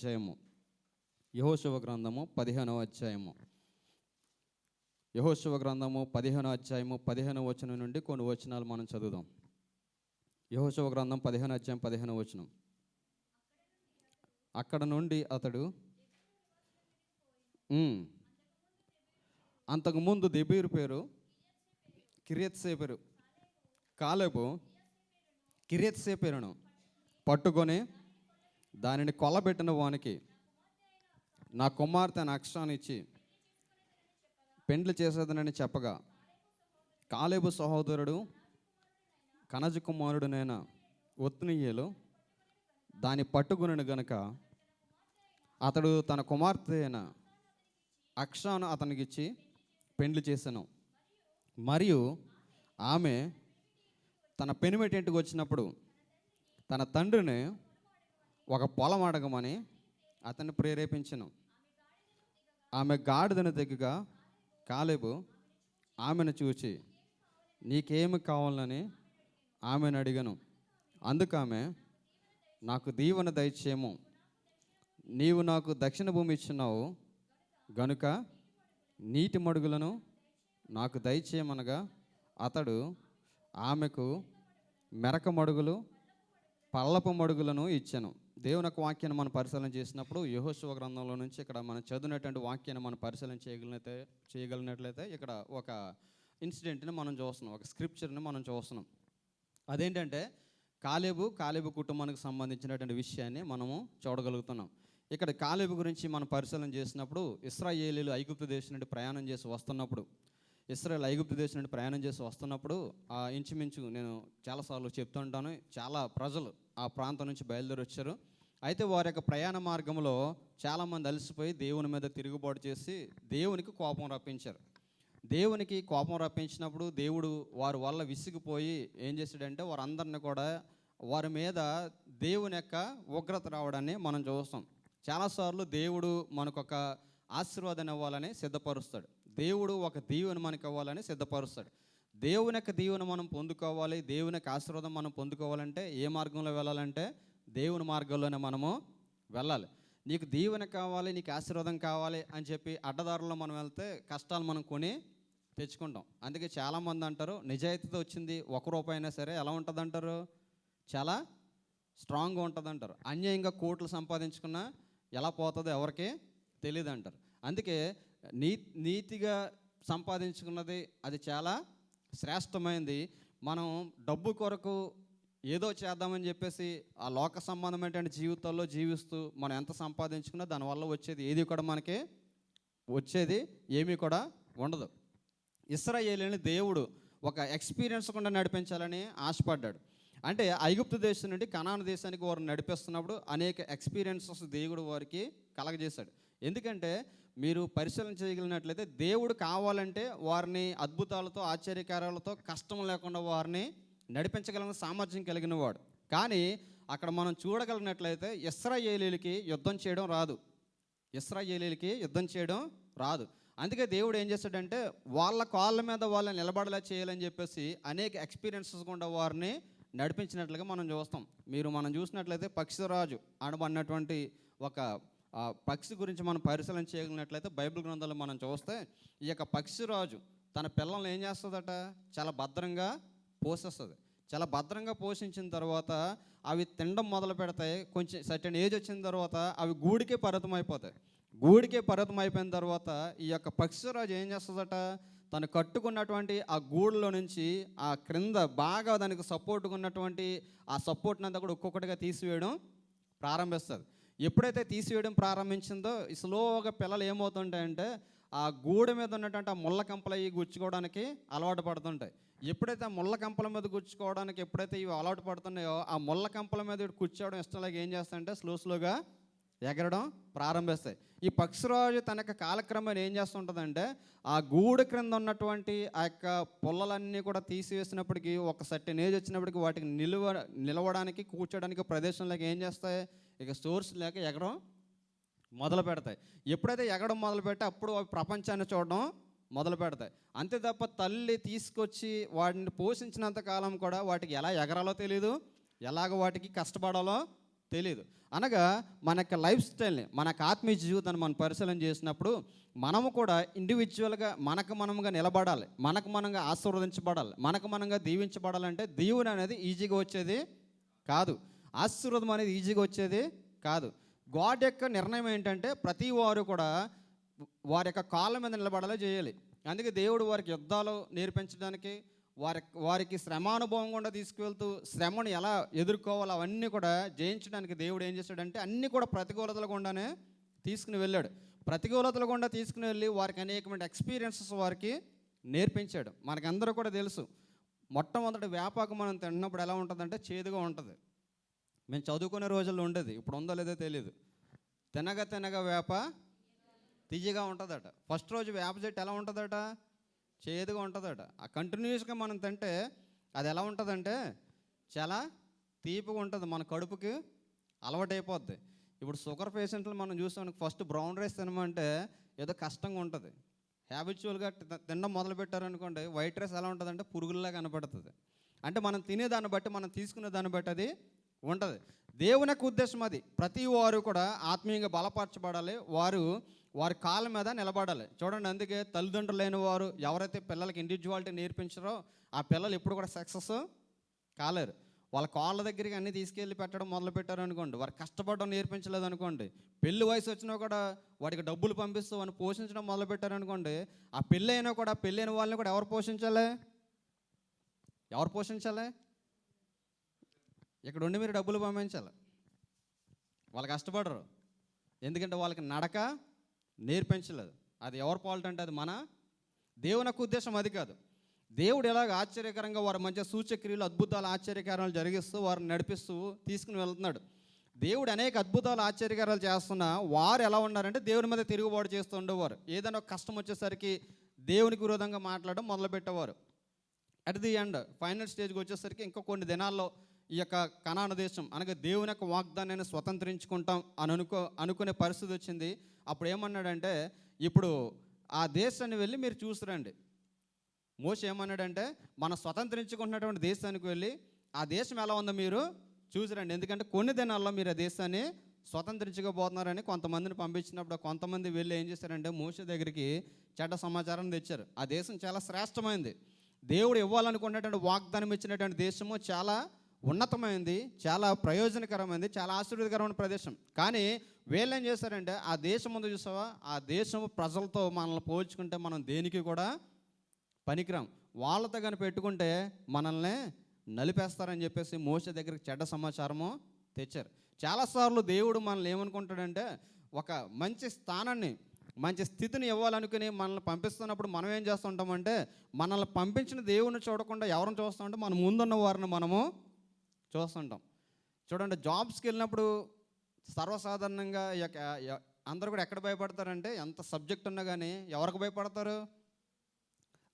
అధ్యాయము యెహోషువ గ్రంథము 15వ అధ్యాయము. యెహోషువ గ్రంథము 15వ అధ్యాయము 15వ వచనం నుండి కొన్ని వచనాలు మనం చదువుదాం. యెహోషువ గ్రంథం 15వ అధ్యాయం 15వ వచనం. అక్కడ నుండి అతడు అంతకుముందు దెబీరు పేరు కిర్యత్సేపెరు, కాలేబు కిర్యత్సేపెరును పట్టుకొని దానిని కొల్లబెట్టిన వానికి నా కుమార్తె అక్షాన్ని ఇచ్చి పెండ్లి చేసేదనని చెప్పగా, కాలేబు సహోదరుడు కనజ కుమారుడునైన ఒత్నీయేలు దాన్ని పట్టుకుని గనుక అతడు తన కుమార్తె అయిన అక్షాను అతనికిచ్చి పెండ్లి చేశాను. మరియు ఆమె తన పెనిమిటింటికి వచ్చినప్పుడు తన తండ్రిని ఒక పొలం అడగమని అతన్ని ప్రేరేపించను. ఆమె గాడిదను దగ్గరగా కాలేబు ఆమెను చూచి నీకేమి కావాలని ఆమెను అడిగను. అందుకు ఆమె, నాకు దీవెన దయచేయము, నీవు నాకు దక్షిణ భూమి ఇచ్చినావు గనుక నీటి మడుగులను నాకు దయచేయమనగా అతడు ఆమెకు మెరక మడుగులు పల్లపు మడుగులను ఇచ్చాను. దేవుని యొక్క వాక్యాన్ని మనం పరిశీలన చేసినప్పుడు యెహోషువ గ్రంథంలో నుంచి ఇక్కడ మనం చదివినటువంటి వాక్యాన్ని మనం పరిశీలన చేయగలిగినట్లయితే ఇక్కడ ఒక ఇన్సిడెంట్ని మనం చూస్తున్నాం, ఒక స్క్రిప్చర్ని మనం చూస్తున్నాం. అదేంటంటే కాలేబు కుటుంబానికి సంబంధించినటువంటి విషయాన్ని మనము చూడగలుగుతున్నాం. ఇక్కడ కాలేబు గురించి మనం పరిశీలన చేసినప్పుడు ఇశ్రాయేలీయులు ఐగుప్తు దేశం నుండి ప్రయాణం చేసి వస్తున్నప్పుడు ఇంచుమించు నేను చాలాసార్లు చెప్తుంటాను, చాలా ప్రజలు ఆ ప్రాంతం నుంచి బయలుదేరి వచ్చారు. అయితే వారి యొక్క ప్రయాణ మార్గంలో చాలామంది అలసిపోయి దేవుని మీద తిరుగుబాటు చేసి దేవునికి కోపం రప్పించారు. దేవునికి కోపం రప్పించినప్పుడు దేవుడు వారి వల్ల విసిగిపోయి ఏం చేశాడంటే వారందరినీ కూడా వారి మీద దేవుని యొక్క ఉగ్రత రావడాన్ని మనం చూస్తాం. చాలాసార్లు దేవుడు మనకొక ఆశీర్వాదం ఇవ్వాలని సిద్ధపరుస్తాడు. దేవుడు ఒక దీవెన మనకు ఇవ్వాలని సిద్ధపరుస్తాడు. దేవుని యొక్క దీవెన మనం పొందుకోవాలి, దేవుని యొక్క ఆశీర్వాదం మనం పొందుకోవాలంటే ఏ మార్గంలో వెళ్ళాలంటే దేవుని మార్గంలోనే మనము వెళ్ళాలి. నీకు దీవెన కావాలి, నీకు ఆశీర్వాదం కావాలి అని చెప్పి అడ్డదారుల్లో మనం వెళ్తే కష్టాలు మనం కొని తెచ్చుకుంటాం. అందుకే చాలామంది అంటారు, నిజాయితీతో వచ్చింది ₹1 అయినా సరే ఎలా ఉంటుంది అంటారు, చాలా స్ట్రాంగ్గా ఉంటుంది అంటారు. అన్యాయంగా కోట్లు సంపాదించుకున్నా ఎలా పోతుందో ఎవరికి తెలియదు అంటారు. అందుకే నీతిగా సంపాదించుకున్నది అది చాలా శ్రేష్టమైనది. మనం డబ్బు కొరకు ఏదో చేద్దామని చెప్పేసి ఆ లోక సంబంధమైనటువంటి జీవితాల్లో జీవిస్తూ మనం ఎంత సంపాదించుకున్నా దానివల్ల వచ్చేది ఏది కూడా మనకి ఏమీ కూడా ఉండదు. ఇశ్రాయేలుని దేవుడు ఒక ఎక్స్పీరియన్స్ కూడా నడిపించాలని ఆశపడ్డాడు. అంటే ఐగుప్తు దేశం నుండి కనాను దేశానికి వారు నడిపిస్తున్నప్పుడు అనేక ఎక్స్పీరియన్సెస్ దేవుడు వారికి కలగజేశాడు. ఎందుకంటే మీరు పరిశీలన చేయగలిగినట్లయితే దేవుడు కావాలంటే వారిని అద్భుతాలతో ఆశ్చర్యకార్యాలతో కష్టం లేకుండా వారిని నడిపించగలిగిన సామర్థ్యం కలిగిన వాడు. కానీ అక్కడ మనం చూడగలిగినట్లయితే ఇశ్రాయేలీయులకి యుద్ధం చేయడం రాదు. అందుకే దేవుడు ఏం చేశాడంటే వాళ్ళ కాళ్ళ మీద వాళ్ళని నిలబడేలా చేయాలని చెప్పేసి అనేక ఎక్స్పీరియన్సెస్ కూడా వారిని నడిపించినట్లుగా మనం చూస్తాం. మనం చూసినట్లయితే పక్షిరాజు అనబడినటువంటి ఒక పక్షి గురించి మనం పరిశీలన చేయగలిగినట్లయితే బైబిల్ గ్రంథాలు మనం చూస్తే ఈ యొక్క పక్షిరాజు తన పిల్లల్ని ఏం చేస్తుందట, చాలా భద్రంగా పోషిస్తుంది. చాలా భద్రంగా పోషించిన తర్వాత అవి తినడం మొదలు పెడతాయి. కొంచెం సర్టెన్ ఏజ్ వచ్చిన తర్వాత అవి గూడికే పరిమితం అయిపోయిన తర్వాత ఈ యొక్క పక్షిరాజు ఏం చేస్తుందట, తను కట్టుకున్నటువంటి ఆ గూడులో నుంచి ఆ క్రింద బాగా దానికి సపోర్ట్గా ఉన్నటువంటి ఆ సపోర్ట్ని అంతా కూడా ఒక్కొక్కటిగా తీసివేయడం ప్రారంభిస్తుంది. ఎప్పుడైతే తీసివేయడం ప్రారంభించిందో స్లోగా పిల్లలు ఏమవుతుంటాయంటే ఆ గూడు మీద ఉన్నటువంటి ఆ ముళ్ళ కంపలు అవి గుచ్చుకోవడానికి అలవాటు పడుతుంటాయి. ఎప్పుడైతే ఆ ముళ్ళ కంపల మీద గుచ్చుకోవడానికి ఇవి అలవాటు పడుతున్నాయో ఆ ముళ్ళ కంపల మీద కూర్చోవడం ఇష్టంలాగా ఏం చేస్తాయంటే స్లోగా ఎగరడం ప్రారంభిస్తాయి. ఈ పక్షిరాజు తన యొక్క కాలక్రమాన్ని ఏం చేస్తుంటుందంటే ఆ గూడు క్రింద ఉన్నటువంటి ఆ యొక్క పొల్లలన్నీ కూడా తీసివేసినప్పటికీ ఒక సర్టెన్ ఏజ్ వచ్చినప్పటికీ వాటికి నిలవడానికి కూర్చోడానికి ప్రదేశంలోకి ఏం చేస్తాయి, ఇక సోర్స్ లేక ఎగరం మొదలు పెడతాయి. ఎప్పుడైతే ఎగడం మొదలు పెడితే అప్పుడు అవి ప్రపంచాన్ని చూడడం మొదలు పెడతాయి. అంతే తప్ప తల్లి తీసుకొచ్చి వాటిని పోషించినంత కాలం కూడా వాటికి ఎలా ఎగరాలో తెలియదు, ఎలాగ వాటికి కష్టపడాలో తెలియదు. అనగా మన యొక్క లైఫ్ స్టైల్ని, మన యొక్క ఆత్మీయ జీవితాన్ని మనం పరిశీలన చేసినప్పుడు మనము కూడా ఇండివిజువల్గా మనకు మనముగా నిలబడాలి, మనకు మనంగా ఆశీర్వదించబడాలి, మనకు మనంగా దీవించబడాలంటే దీవెన అనేది ఈజీగా వచ్చేది కాదు, ఆశీర్వాదం అనేది ఈజీగా వచ్చేది కాదు. గాడ్ యొక్క నిర్ణయం ఏంటంటే ప్రతి వారు కూడా వారి యొక్క కాళ్ళ మీద నిలబడాలి చేయాలి. అందుకే దేవుడు వారికి యుద్ధాలు నేర్పించడానికి, వారికి శ్రమానుభవం కూడా తీసుకువెళ్తూ శ్రమను ఎలా ఎదుర్కోవాలో అవన్నీ కూడా జయించడానికి దేవుడు ఏం చేశాడంటే అన్నీ కూడా ప్రతికూలతల గుండానే తీసుకుని వెళ్ళాడు. ప్రతికూలతల గుండా తీసుకుని వెళ్ళి వారికి అనేకమైన ఎక్స్పీరియన్సెస్ వారికి నేర్పించాడు. మనకందరూ కూడా తెలుసు, మొట్టమొదటి వేపాకు మనం తిన్నప్పుడు ఎలా ఉంటుందంటే చేదుగా ఉంటుంది. మేము చదువుకునే రోజుల్లో ఉండేది, ఇప్పుడు ఉందో లేదో తెలియదు. తినగా తినగా వేప తియ్యగా ఉంటుందట. ఫస్ట్ రోజు వేప చెట్టు ఎలా ఉంటుందట, చేదుగా ఉంటుందట. ఆ కంటిన్యూస్గా మనం తింటే అది ఎలా ఉంటుందంటే చాలా తీపిగా ఉంటుంది, మన కడుపుకి అలవాటైపోద్ది. ఇప్పుడు షుగర్ పేషెంట్లు మనం చూసాం, ఫస్ట్ బ్రౌన్ రైస్ తినమంటే ఏదో కష్టంగా ఉంటుంది. హ్యాబిచువల్గా తినడం మొదలు పెట్టారనుకోండి, వైట్ రైస్ ఎలా ఉంటుందంటే పురుగుల్లా కనపడుతుంది. అంటే మనం తినేదాన్ని బట్టి, మనం తీసుకునే దాన్ని బట్టి అది ఉంటుంది. దేవుని యొక్క ఉద్దేశం అది, ప్రతి వారు కూడా ఆత్మీయంగా బలపరచబడాలి, వారి కాళ్ళ మీద నిలబడాలి. చూడండి, అందుకే తల్లిదండ్రులు లేని వారు ఎవరైతే పిల్లలకి ఇండివిజువాలిటీ నేర్పించారో ఆ పిల్లలు ఎప్పుడు కూడా సక్సెస్ కాలేరు. వాళ్ళ కాళ్ళ దగ్గరికి అన్నీ తీసుకెళ్ళి పెట్టడం మొదలు పెట్టారు అనుకోండి, వారు కష్టపడడం నేర్పించలేదు అనుకోండి, పెళ్లి వయసు వచ్చినా కూడా వాడికి డబ్బులు పంపిస్తూ వాడిని పోషించడం మొదలు పెట్టారు అనుకోండి, ఆ పెళ్ళి అయినా కూడా పెళ్ళైన వాళ్ళని కూడా ఎవరు పోషించాలి? ఇక్కడ ఉండి మీరు డబ్బులు పంపించాలి. వాళ్ళు కష్టపడరు, ఎందుకంటే వాళ్ళకి నడక నేర్పించలేదు. అది ఎవరి ఫాల్ట్ అంటే అది మన దేవుని యొక్క ఉద్దేశం అది కాదు. దేవుడు ఎలాగ ఆశ్చర్యకరంగా వారి మధ్య సూచక్రియలు, అద్భుతాలు, ఆశ్చర్యకారాలు జరిగిస్తూ వారిని నడిపిస్తూ తీసుకుని వెళ్తున్నాడు. దేవుడు అనేక అద్భుతాలు, ఆశ్చర్యకారాలు చేస్తున్నా వారు ఎలా ఉన్నారంటే దేవుని మీద తిరుగుబాటు చేస్తూ ఉండేవారు. ఏదైనా కష్టం వచ్చేసరికి దేవునికి విరోధంగా మాట్లాడడం మొదలుపెట్టేవారు. అట్ ది ఎండ్ ఫైనల్ స్టేజ్కి వచ్చేసరికి ఇంకా కొన్ని దినాల్లో ఈ యొక్క కనాను దేశం అనగా దేవుని యొక్క వాగ్దానాన్ని స్వతంత్రించుకుంటాం అని అనుకునే పరిస్థితి వచ్చింది. అప్పుడు ఏమన్నాడంటే, ఇప్పుడు ఆ దేశాన్ని వెళ్ళి మీరు చూసిరండి. మోషే ఏమన్నాడంటే, మనం స్వతంత్రించుకుంటున్నటువంటి దేశానికి వెళ్ళి ఆ దేశం ఎలా ఉందో మీరు చూసిరండి, ఎందుకంటే కొన్ని దినాల్లో మీరు ఆ దేశాన్ని స్వతంత్రించుకోబోతున్నారని కొంతమందిని పంపించినప్పుడు కొంతమంది వెళ్ళి ఏం చేశారంటే మోషే దగ్గరికి చెడ్డ సమాచారం తెచ్చారు. ఆ దేశం చాలా శ్రేష్టమైంది, దేవుడు ఇవ్వాలనుకున్నటువంటి వాగ్దానం ఇచ్చినటువంటి దేశము చాలా ఉన్నతమైంది, చాలా ప్రయోజనకరమైంది, చాలా ఆశీర్వాదకరమైన ప్రదేశం. కానీ వీళ్ళు ఏం చేశారంటే ఆ దేశం ముందు చూసావా, ఆ దేశం ప్రజలతో మనల్ని పోల్చుకుంటే మనం దేనికి కూడా పనికిరాం, వాళ్ళతో కానీ పెట్టుకుంటే మనల్ని నలిపేస్తారని చెప్పేసి మోషే దగ్గరికి చెడ్డ సమాచారము తెచ్చారు. చాలాసార్లు దేవుడు మనల్ని ఏమనుకుంటాడంటే ఒక మంచి స్థానాన్ని, మంచి స్థితిని ఇవ్వాలనుకుని మనల్ని పంపిస్తున్నప్పుడు మనం ఏం చేస్తుంటామంటే మనల్ని పంపించిన దేవుని చూడకుండా ఎవరిని చూస్తామంటే మన ముందున్న వారిని మనము చూస్తుంటాం. చూడండి, జాబ్స్కి వెళ్ళినప్పుడు సర్వసాధారణంగా అందరూ కూడా ఎక్కడ భయపడతారంటే, ఎంత సబ్జెక్ట్ ఉన్నా కానీ ఎవరికి భయపడతారు?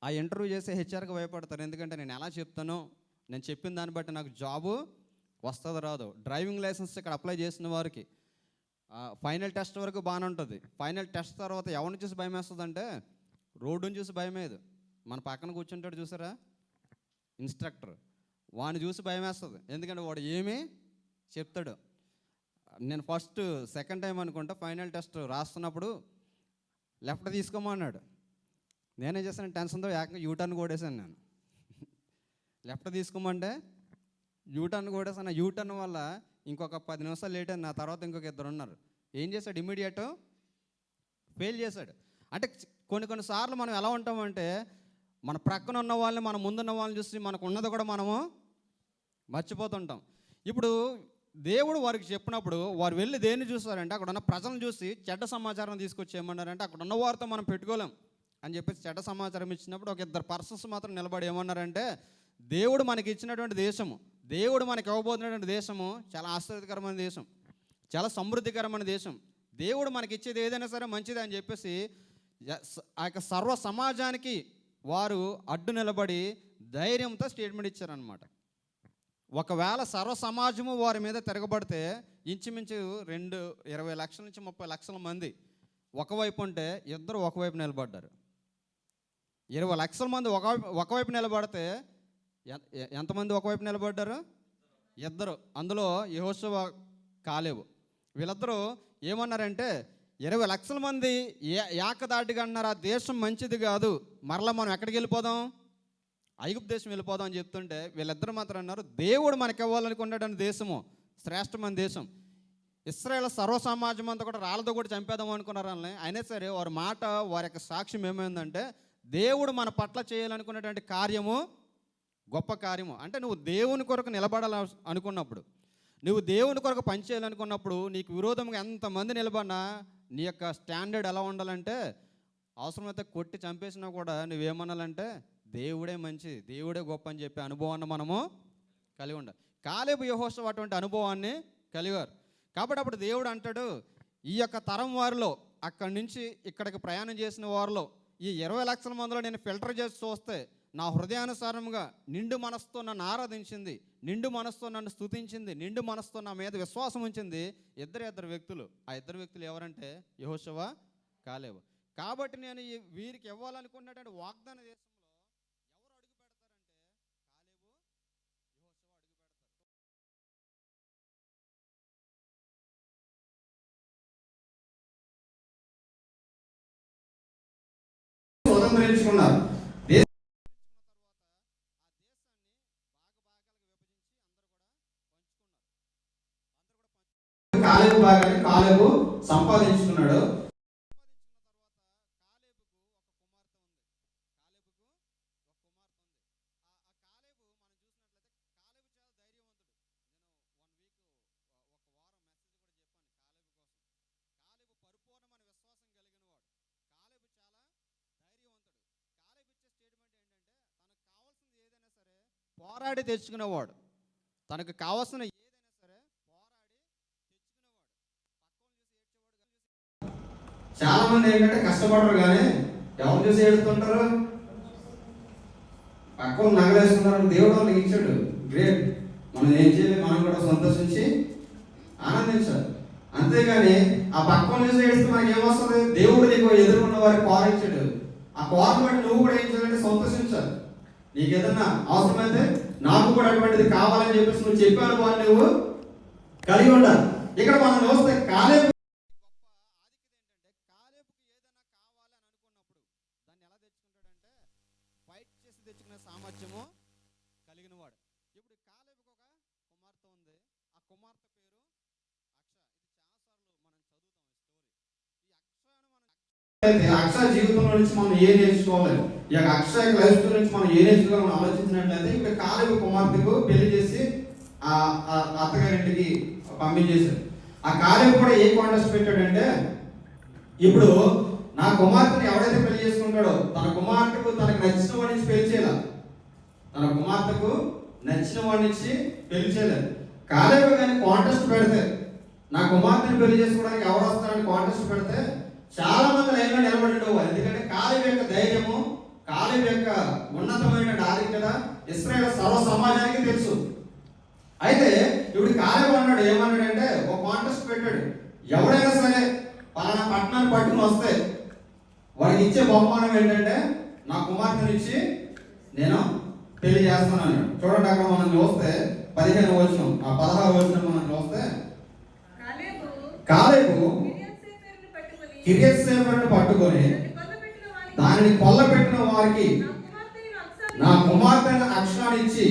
ఆ ఇంటర్వ్యూ చేసే హెచ్ఆర్కి భయపడతారు. ఎందుకంటే నేను ఎలా చెప్తానో, నేను చెప్పిన దాన్ని బట్టి నాకు జాబు వస్తుందో రాదో. డ్రైవింగ్ లైసెన్స్ ఇక్కడ అప్లై చేసిన వారికి ఫైనల్ టెస్ట్ వరకు బాగానే ఉంటుంది. ఫైనల్ టెస్ట్ తర్వాత ఎవరిని చూసి భయం వేస్తుందంటే రోడ్డుని చూసి భయం వేయదు. మన పక్కన కూర్చుంటాడు చూసారా ఇన్స్ట్రక్టర్, వాడిని చూసి భయం వేస్తుంది. ఎందుకంటే వాడు ఏమీ చెప్తాడు. నేను సెకండ్ టైం అనుకుంటా ఫైనల్ టెస్ట్ రాస్తున్నప్పుడు లెఫ్ట్ తీసుకోమన్నాడు. నేనేం చేశాను, టెన్షన్తో ఏకంగా యూటర్న్ కొట్టేశాను. నేను లెఫ్ట్ తీసుకోమంటే యూటర్న్ కొట్టేసాను. యూటర్న్ వల్ల ఇంకొక 10 నిమిషాలు లేట్ అయిన నా తర్వాత ఇంకొక 2 ఉన్నారు. ఏం చేశాడు, ఇమ్మీడియట్ ఫెయిల్ చేశాడు. అంటే కొన్నిసార్లు మనం ఎలా ఉంటామంటే మన ప్రక్కన ఉన్న వాళ్ళని, మన ముందున్న వాళ్ళని చూసి మనకు ఉన్నది కూడా మనము మర్చిపోతుంటాం. ఇప్పుడు దేవుడు వారికి చెప్పినప్పుడు వారు వెళ్ళి దేన్ని చూస్తారంటే అక్కడ ఉన్న ప్రజలను చూసి చెడ్డ సమాచారం తీసుకొచ్చి ఏమన్నారంటే అక్కడ ఉన్న వారితో మనం పెట్టుకోలేం అని చెప్పేసి చెడ్డ సమాచారం ఇచ్చినప్పుడు ఒక 2 పర్సన్స్ మాత్రం నిలబడి ఏమన్నారంటే, దేవుడు మనకి ఇచ్చినటువంటి దేశము, దేవుడు మనకి ఇవ్వబోతున్నటువంటి దేశము చాలా ఆశ్చర్యకరమైన దేశం, చాలా సమృద్ధికరమైన దేశం, దేవుడు మనకి ఇచ్చేది ఏదైనా సరే మంచిది అని చెప్పేసి ఆ యొక్క సర్వ సమాజానికి వారు అడ్డు నిలబడి ధైర్యంతో స్టేట్మెంట్ ఇచ్చారనమాట. ఒకవేళ సర్వ సమాజము వారి మీద తిరగబడితే ఇంచుమించు 20 లక్షల నుంచి 30 లక్షల మంది ఒకవైపు ఉంటే ఇద్దరు ఒకవైపు నిలబడ్డారు. 20 లక్షల మంది ఒకవైపు నిలబడితే ఎంతమంది ఒకవైపు నిలబడ్డారు? ఇద్దరు. అందులో యెహోషువ కాలేబు. వీళ్ళిద్దరూ ఏమన్నారంటే 20 లక్షల మంది ఏకదాటిగా అన్నారు, ఆ దేశం మంచిది కాదు, మరలా మనం ఎక్కడికి వెళ్ళిపోదాం, ఐగుప్తు దేశం వెళ్ళిపోదాం అని చెప్తుంటే వీళ్ళిద్దరు మాత్రం అన్నారు, దేవుడు మనకి ఇవ్వాలనుకున్నాడని దేశము శ్రేష్టమైన దేశం, ఇశ్రాయేల్ సర్వ సమాజం అంతా కూడా రాళ్ళతో కూడా చంపేద్దాం అనుకున్నారు వాళ్ళని. అయినా సరే వారి మాట, వారి యొక్క సాక్ష్యం ఏమైందంటే దేవుడు మన పట్ల చేయాలనుకున్నటువంటి కార్యము గొప్ప కార్యము. అంటే నువ్వు దేవుని కొరకు నిలబడాల అనుకున్నప్పుడు, నువ్వు దేవుని కొరకు పనిచేయాలనుకున్నప్పుడు, నీకు విరోధంగా ఎంతమంది నిలబడినా నీ యొక్క స్టాండర్డ్ ఎలా ఉండాలంటే, అవసరమైతే కొట్టి చంపేసినా కూడా నువ్వేమనాలంటే దేవుడే మంచి, దేవుడే గొప్ప అని చెప్పే అనుభవాన్ని మనము కలిగి ఉండాలి. కాలేబు యెహోషువ అటువంటి అనుభవాన్ని కలిగారు. కాబట్టి అప్పుడు దేవుడు అంటాడు, ఈ యొక్క తరం వారిలో, అక్కడి నుంచి ఇక్కడికి ప్రయాణం చేసిన వారిలో ఈ 20 లక్షల మందిలో నేను ఫిల్టర్ చేసి చూస్తే నా హృదయానుసారంగా నిండు మనసుతో నన్ను ఆరాధించింది, నిండు మనసుతో నన్ను స్తుతించింది, నిండు మనసుతో నా మీద విశ్వాసం ఉంచింది ఇద్దరు వ్యక్తులు. ఆ ఇద్దరు వ్యక్తులు ఎవరంటే యెహోషువ, కాలేబు. కాబట్టి నేను వీరికి ఇవ్వాలనుకున్నటువంటి వాగ్దాన దేశంలో ఎవరు అడుగు పెడతారంటే కాలేబు, యెహోషువ అడుగు పెడతారు. స్వతంత్రించుకున్నారు. కాలేబు భాగాన్ని కాలేబు సంపాదించుకున్నాడు. పోరాడి తెచ్చుకునేవాడు, తనకు కావాల్సిన ఏదైనా సరే పోరాడి తెచ్చుకునేవాడు. చాలా మంది ఏంటంటే కష్టపడరు, కానీ ఎవరు చూసి ఏడుస్తుంటారు, పక్కన నగలేసుకున్నారు, దేవుడు వాళ్ళకి ఇచ్చాడు, గ్రేట్, మనం ఏం చేయాలి, మనం కూడా సంతోషించి ఆనందించాలి. అంతేగాని ఆ పక్కన చూసి ఏడుస్తే మనకి ఏమొస్తుంది, దేవుడు నీకు ఎదుర్కొన్న వారికి కోరించాడు, ఆ కోరం బట్టి నువ్వు కూడా ఏం చేయాలంటే సంతోషించాలి. నీకు ఏదన్నా అవసరమైతే నాకు కూడా అటువంటిది కావాలని చెప్పేసి నువ్వు చెప్పాను వాళ్ళు నువ్వు కలిగి ఉండాలి. ఇక్కడ మనం చూస్తే కాలేబు కాలేబుకి ఏదైనా కావాలని అనుకున్నప్పుడు దాన్ని ఎలా తెచ్చుకుంటాడంటే ఫైట్ చేసి తెచ్చుకునే సామర్థ్యము కలిగిన వాడు. ఇప్పుడు కాలేబుకి ఒక కుమార్తె ఉంది, ఆ కుమార్తె పేరు అక్ష. ఇది చాలా సార్లు మనం చదువుతాం ఈ స్టోరీ. ఈ అక్ష జీవితంలో నుంచి మనం ఏం నేర్చుకోవాలి, ఈ యొక్క అక్షయ లైఫ్ నుంచి మనం ఏ నేర్చుకోవాలి మనం ఆలోచించినట్లయితే, ఇక్కడ కాలేబు కుమార్తెకు పెళ్లి చేసి ఆ అత్తగారింటికి పంపించేశారు. ఆ కాలేబు కూడా ఏ కాంటెస్ట్ పెట్టాడంటే, ఇప్పుడు నా కుమార్తెని ఎవడైతే పెళ్లి చేసుకుంటాడో తన కుమార్తెకు తనకు నచ్చిన వాడి నుంచి పెళ్లి చేయాలి, తన కుమార్తెకు నచ్చిన వాడి నుంచి పెళ్లి చేయలేదు. కాలేబు కానీ కాంటెస్ట్ పెడితే, నా కుమార్తెని పెళ్లి చేసుకోవడానికి ఎవరు వస్తారని కాంటెస్ట్ పెడితే చాలా మంది లైన్లో నిలబడి ఉండేవారు. ఎందుకంటే కాలేబు యొక్క ధైర్యము, కాలేబు యొక్క ఉన్నతమైన ఆధిక్యత ఇశ్రాయేల్ సర్వ సమాజానికి తెలుసు. అయితే ఇప్పుడు కాలేబు అన్నాడు, ఏమన్నాడంటే ఒక కాంటెస్ట్ పెట్టాడు, ఎవడైనా సరే పలానా పట్టణాన్ని పట్టుకుని వస్తే వాడికి ఇచ్చే బహుమానం ఏంటంటే నా కుమార్తెనిచ్చి నేను పెళ్లి చేస్తాను అన్నాడు. చూడండి అక్కడ మనం చూస్తే 15వ వచనం, 16వ వచనం మనం చూస్తే కాలేబు కిర్యత్సేఫరును పట్టుకొని దానిని కొల్లపెట్టిన వారికి నా కుమార్తెను అక్షరాన్ని ఇచ్చి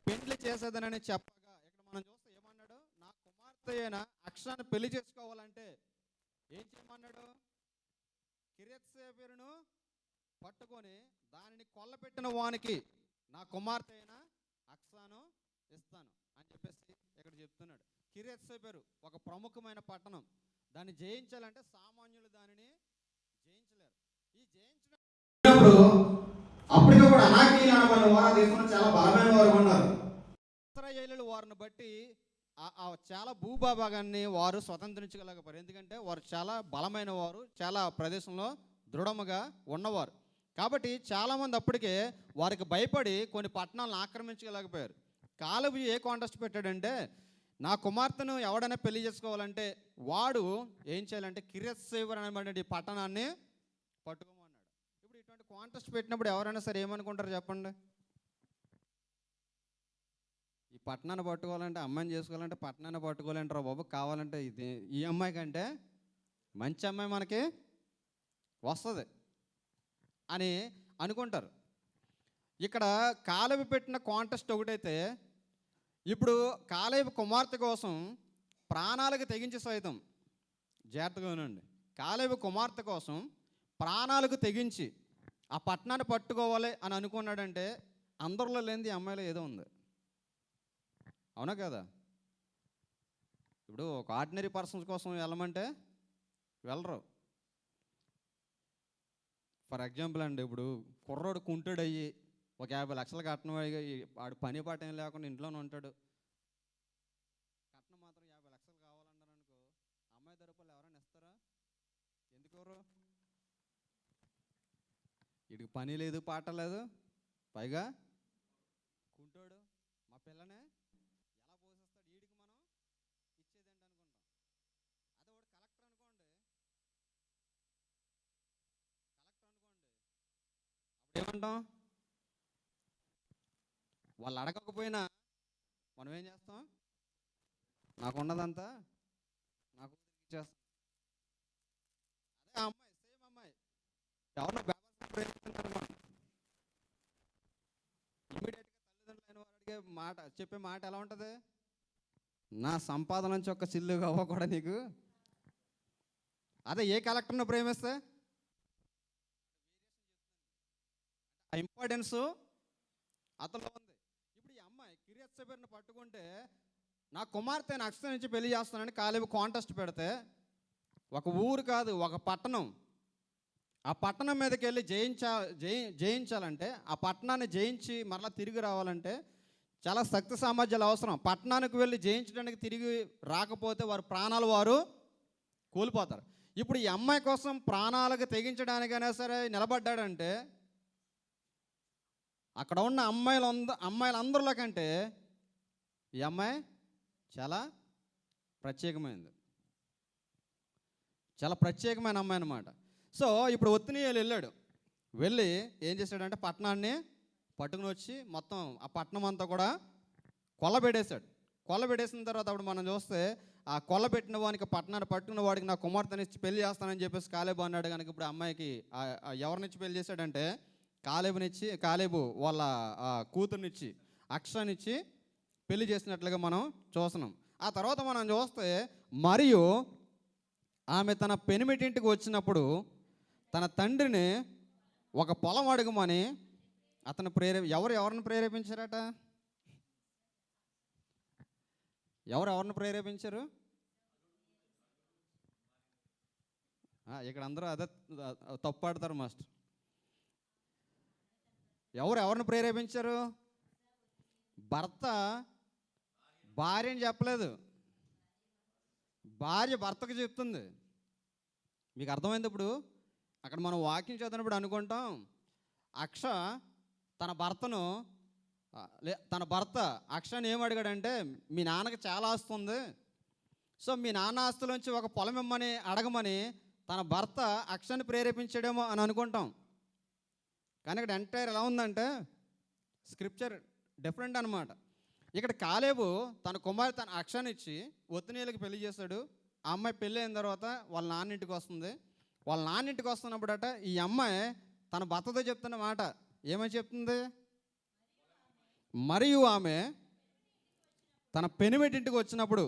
పెళ్లి చేసేదనని చెప్పగా, ఇక్కడ మనం చూస్తే ఏమన్నాడు, నా కుమార్తె అయిన అక్షరాన్ని పెళ్లి చేసుకోవాలంటే ఏం చేయమన్నాడు, కిర్యత్సేఫరును పట్టుకొని దానిని కొల్లపెట్టిన వానికి నా కుమార్తె అయిన అక్షరాను ఇస్తాను అని చెప్పేసి ఇక్కడ చెప్తున్నాడు. కిర్యత్సేఫరు ఒక ప్రముఖమైన పట్టణం, దాన్ని జయించాలంటే సామాన్యులు దానిని జయించలేరు. ఈ జయించినప్పుడు అప్పటికి కూడా అనాకీలు అనబడిన వారు దేశంలో చాలా బలమైన వారు ఉన్నారు. ఇశ్రాయేలీయులు వారిని బట్టి చాలా భూభాగాన్ని వారు స్వతంత్రించగలగపారు. ఎందుకంటే వారు చాలా బలమైన వారు, చాలా ప్రదేశంలో దృఢముగా ఉన్నవారు. కాబట్టి చాలామంది అప్పటికే వారికి భయపడి కొన్ని పట్టణాలను ఆక్రమించగలేకపోయారు. కాలేబు ఏ కాంటెస్ట్ పెట్టాడంటే, నా కుమార్తెను ఎవడైనా పెళ్లి చేసుకోవాలంటే వాడు ఏం చేయాలంటే కిర్యత్సేఫరు అనేటువంటి పట్టణాన్ని పట్టుకోమన్నాడు. ఇప్పుడు ఇటువంటి కాంటెస్ట్ పెట్టినప్పుడు ఎవరైనా సరే ఏమనుకుంటారు చెప్పండి, ఈ పట్టణాన్ని పట్టుకోవాలంటే, అమ్మాయిని చేసుకోవాలంటే పట్టణాన్ని పట్టుకోవాలంటారా బాబు, కావాలంటే ఇది ఈ అమ్మాయి కంటే మంచి అమ్మాయి మనకి వస్తుంది అని అనుకుంటారు. ఇక్కడ కాలేబు పెట్టిన కాంటెస్ట్ ఒకటైతే, ఇప్పుడు కాలేబు కుమార్తె కోసం ప్రాణాలకు తెగించి సైతం, జాగ్రత్తగా వినండి, కాలేబు కుమార్తె కోసం ప్రాణాలకు తెగించి ఆ పట్టణాన్ని పట్టుకోవాలి అని అనుకున్నాడంటే అందరిలో లేనిది అమ్మాయిలో ఏదో ఉంది. అవునా కదా? ఇప్పుడు ఒక ఆర్డినరీ పర్సన్స్ కోసం వెళ్ళమంటే వెళ్ళరు. ఫర్ ఎగ్జాంపుల్ అండి, ఇప్పుడు కుర్రోడు కుంటుడయ్యి ఒక 50 లక్షలు కట్నం అయ్యి వాడు పని పాట ఏం లేకుండా ఇంట్లోనే ఉంటాడు, కట్నం మాత్రం 50 లక్షలు కావాలన్నారు అనుకో, అమ్మాయి తరపులు ఎవరైనా ఇస్తారా? ఎందుకోరు? వీడికి పని లేదు, పాట లేదు, పైగా కుంటోడు, మా పిల్లనే ఎలా పోషిస్తాడు, వీడికి మనం ఇచ్చేదేంటి అనుకుంటాం. అదే వాడు కలెక్టర్ అనుకోండి, అప్పుడు ఏమంటాం? వాళ్ళు అడగకపోయినా మనం ఏం చేస్తాం? నాకున్నదంతా నాకు ఇచ్చేస్తాం. అదే అమ్మాయి, సేమ్ అమ్మాయి ఎవరినో ప్రేమిస్తున్నారు, ఇమీడియట్గా తల్లిదండ్రులైన వారు అడిగే మాట, చెప్పే మాట ఎలా ఉంటుంది? నా సంపాదన నుంచి ఒక చిల్లు కావ కూడా నీకు. అదే ఏ కలెక్టర్ను ప్రేమిస్తే ఆ ఇంపార్టెన్స్ అతనిలో ఉంది. ఇప్పుడు ఈ అమ్మాయి కిరియత్సెబెరును పట్టుకుంటే, నా కుమార్తెను అక్షత నుంచి పెళ్లి చేస్తానని కాలేబు కాంటెస్ట్ పెడితే, ఒక ఊరు కాదు, ఒక పట్టణం, ఆ పట్టణం మీదకి వెళ్ళి జయించాలంటే, ఆ పట్టణాన్ని జయించి మరలా తిరిగి రావాలంటే చాలా శక్తి సామర్థ్యాలు అవసరం. పట్టణానికి వెళ్ళి జయించడానికి తిరిగి రాకపోతే వారి ప్రాణాలు వారు కోల్పోతారు. ఇప్పుడు ఈ అమ్మాయి కోసం ప్రాణాలకు తెగించడానికైనా సరే నిలబడ్డాడంటే, అక్కడ ఉన్న అమ్మాయిలందరిలో కంటే ఈ అమ్మాయి చాలా ప్రత్యేకమైనది, చాలా ప్రత్యేకమైన అమ్మాయి అన్నమాట. సో ఇప్పుడు ఒత్నియేలు వెళ్ళాడు, వెళ్ళి ఏం చేశాడంటే పట్టణాన్ని పట్టుకుని వచ్చి మొత్తం ఆ పట్టణం అంతా కూడా కొల్లబెట్టేశాడు. కొల్లబెట్టేసిన తర్వాత అప్పుడు మనం చూస్తే, ఆ కొల్లబెట్టిన వానికి, పట్టణాన్ని పట్టుకున్న వాడికి నా కుమార్తెనిచ్చి పెళ్లి చేస్తానని చెప్పేసి కాలేబు అన్నాడు. కనుక ఇప్పుడు అమ్మాయికి ఎవరినిచ్చి పెళ్లి చేశాడంటే కాలేబు వాళ్ళ కూతురునిచ్చి, అక్షనిచ్చి పెళ్లి చేసినట్లుగా మనం చూస్తున్నాం. ఆ తర్వాత మనం చూస్తే, మరియు ఆమె తన పెనిమిటింటికి వచ్చినప్పుడు తన తండ్రిని ఒక పొలం అడుగుమని అతను ఎవరిని ప్రేరేపించారట? ఎవరిని ప్రేరేపించారు? ఇక్కడ అందరూ అదే తప్పాడతారు మాస్టర్. ఎవరిని ప్రేరేపించారు? భర్త భార్యని చెప్పలేదు, భార్య భర్తకు చెప్తుంది. మీకు అర్థమైంది? ఇప్పుడు అక్కడ మనం వాక్యం చదివినప్పుడు అనుకుంటాం, అక్ష తన భర్త అక్షని ఏం అడిగాడంటే, మీ నాన్నకి చాలా ఆస్తి ఉంది, సో మీ నాన్న ఆస్తులోంచి ఒక పొలం ఇమ్మని అడగమని తన భర్త అక్షని ప్రేరేపించాడేమో అని అనుకుంటాం. కానీ ఇక్కడ ఎంటైర్ ఎలా ఉందంటే స్క్రిప్చర్ డిఫరెంట్ అనమాట. ఇక్కడ కాలేబు తన కుమార్తె తన అక్షనిచ్చి ఒత్నియేలుకి పెళ్లి చేశాడు. ఆ అమ్మాయి పెళ్ళి అయిన తర్వాత వాళ్ళ నాన్నింటికి వస్తుంది. వాళ్ళ నాన్నింటికి వస్తున్నప్పుడట ఈ అమ్మాయి తన భర్తతో చెప్తున్న మాట ఏమని చెప్తుంది? మరియు ఆమె తన పెనిమిటింటికి వచ్చినప్పుడు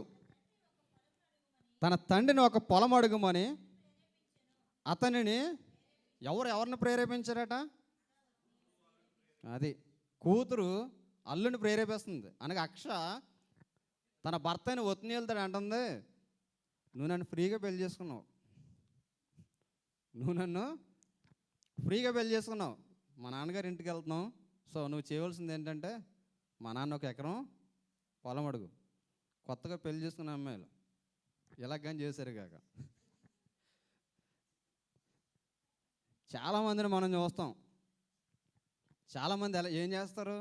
తన తండ్రిని ఒక పొలం అడుగుమని అతనిని ఎవరిని ప్రేరేపించారట? అది కూతురు అల్లుని ప్రేరేపిస్తుంది. అనగా అక్ష తన భర్తని ఒత్నియేలుతో అంటుంది, నువ్వు నన్ను ఫ్రీగా పెళ్లి చేసుకున్నావు, మా నాన్నగారి ఇంటికి వెళ్తున్నావు, సో నువ్వు చేయవలసింది ఏంటంటే మా నాన్న ఒక ఎకరం పొలం అడుగు. కొత్తగా పెళ్లి చేసుకున్న అమ్మాయిలు ఇలాగని చేశారు కాక చాలామందిని మనం చూస్తాం. చాలామంది ఏం చేస్తారు?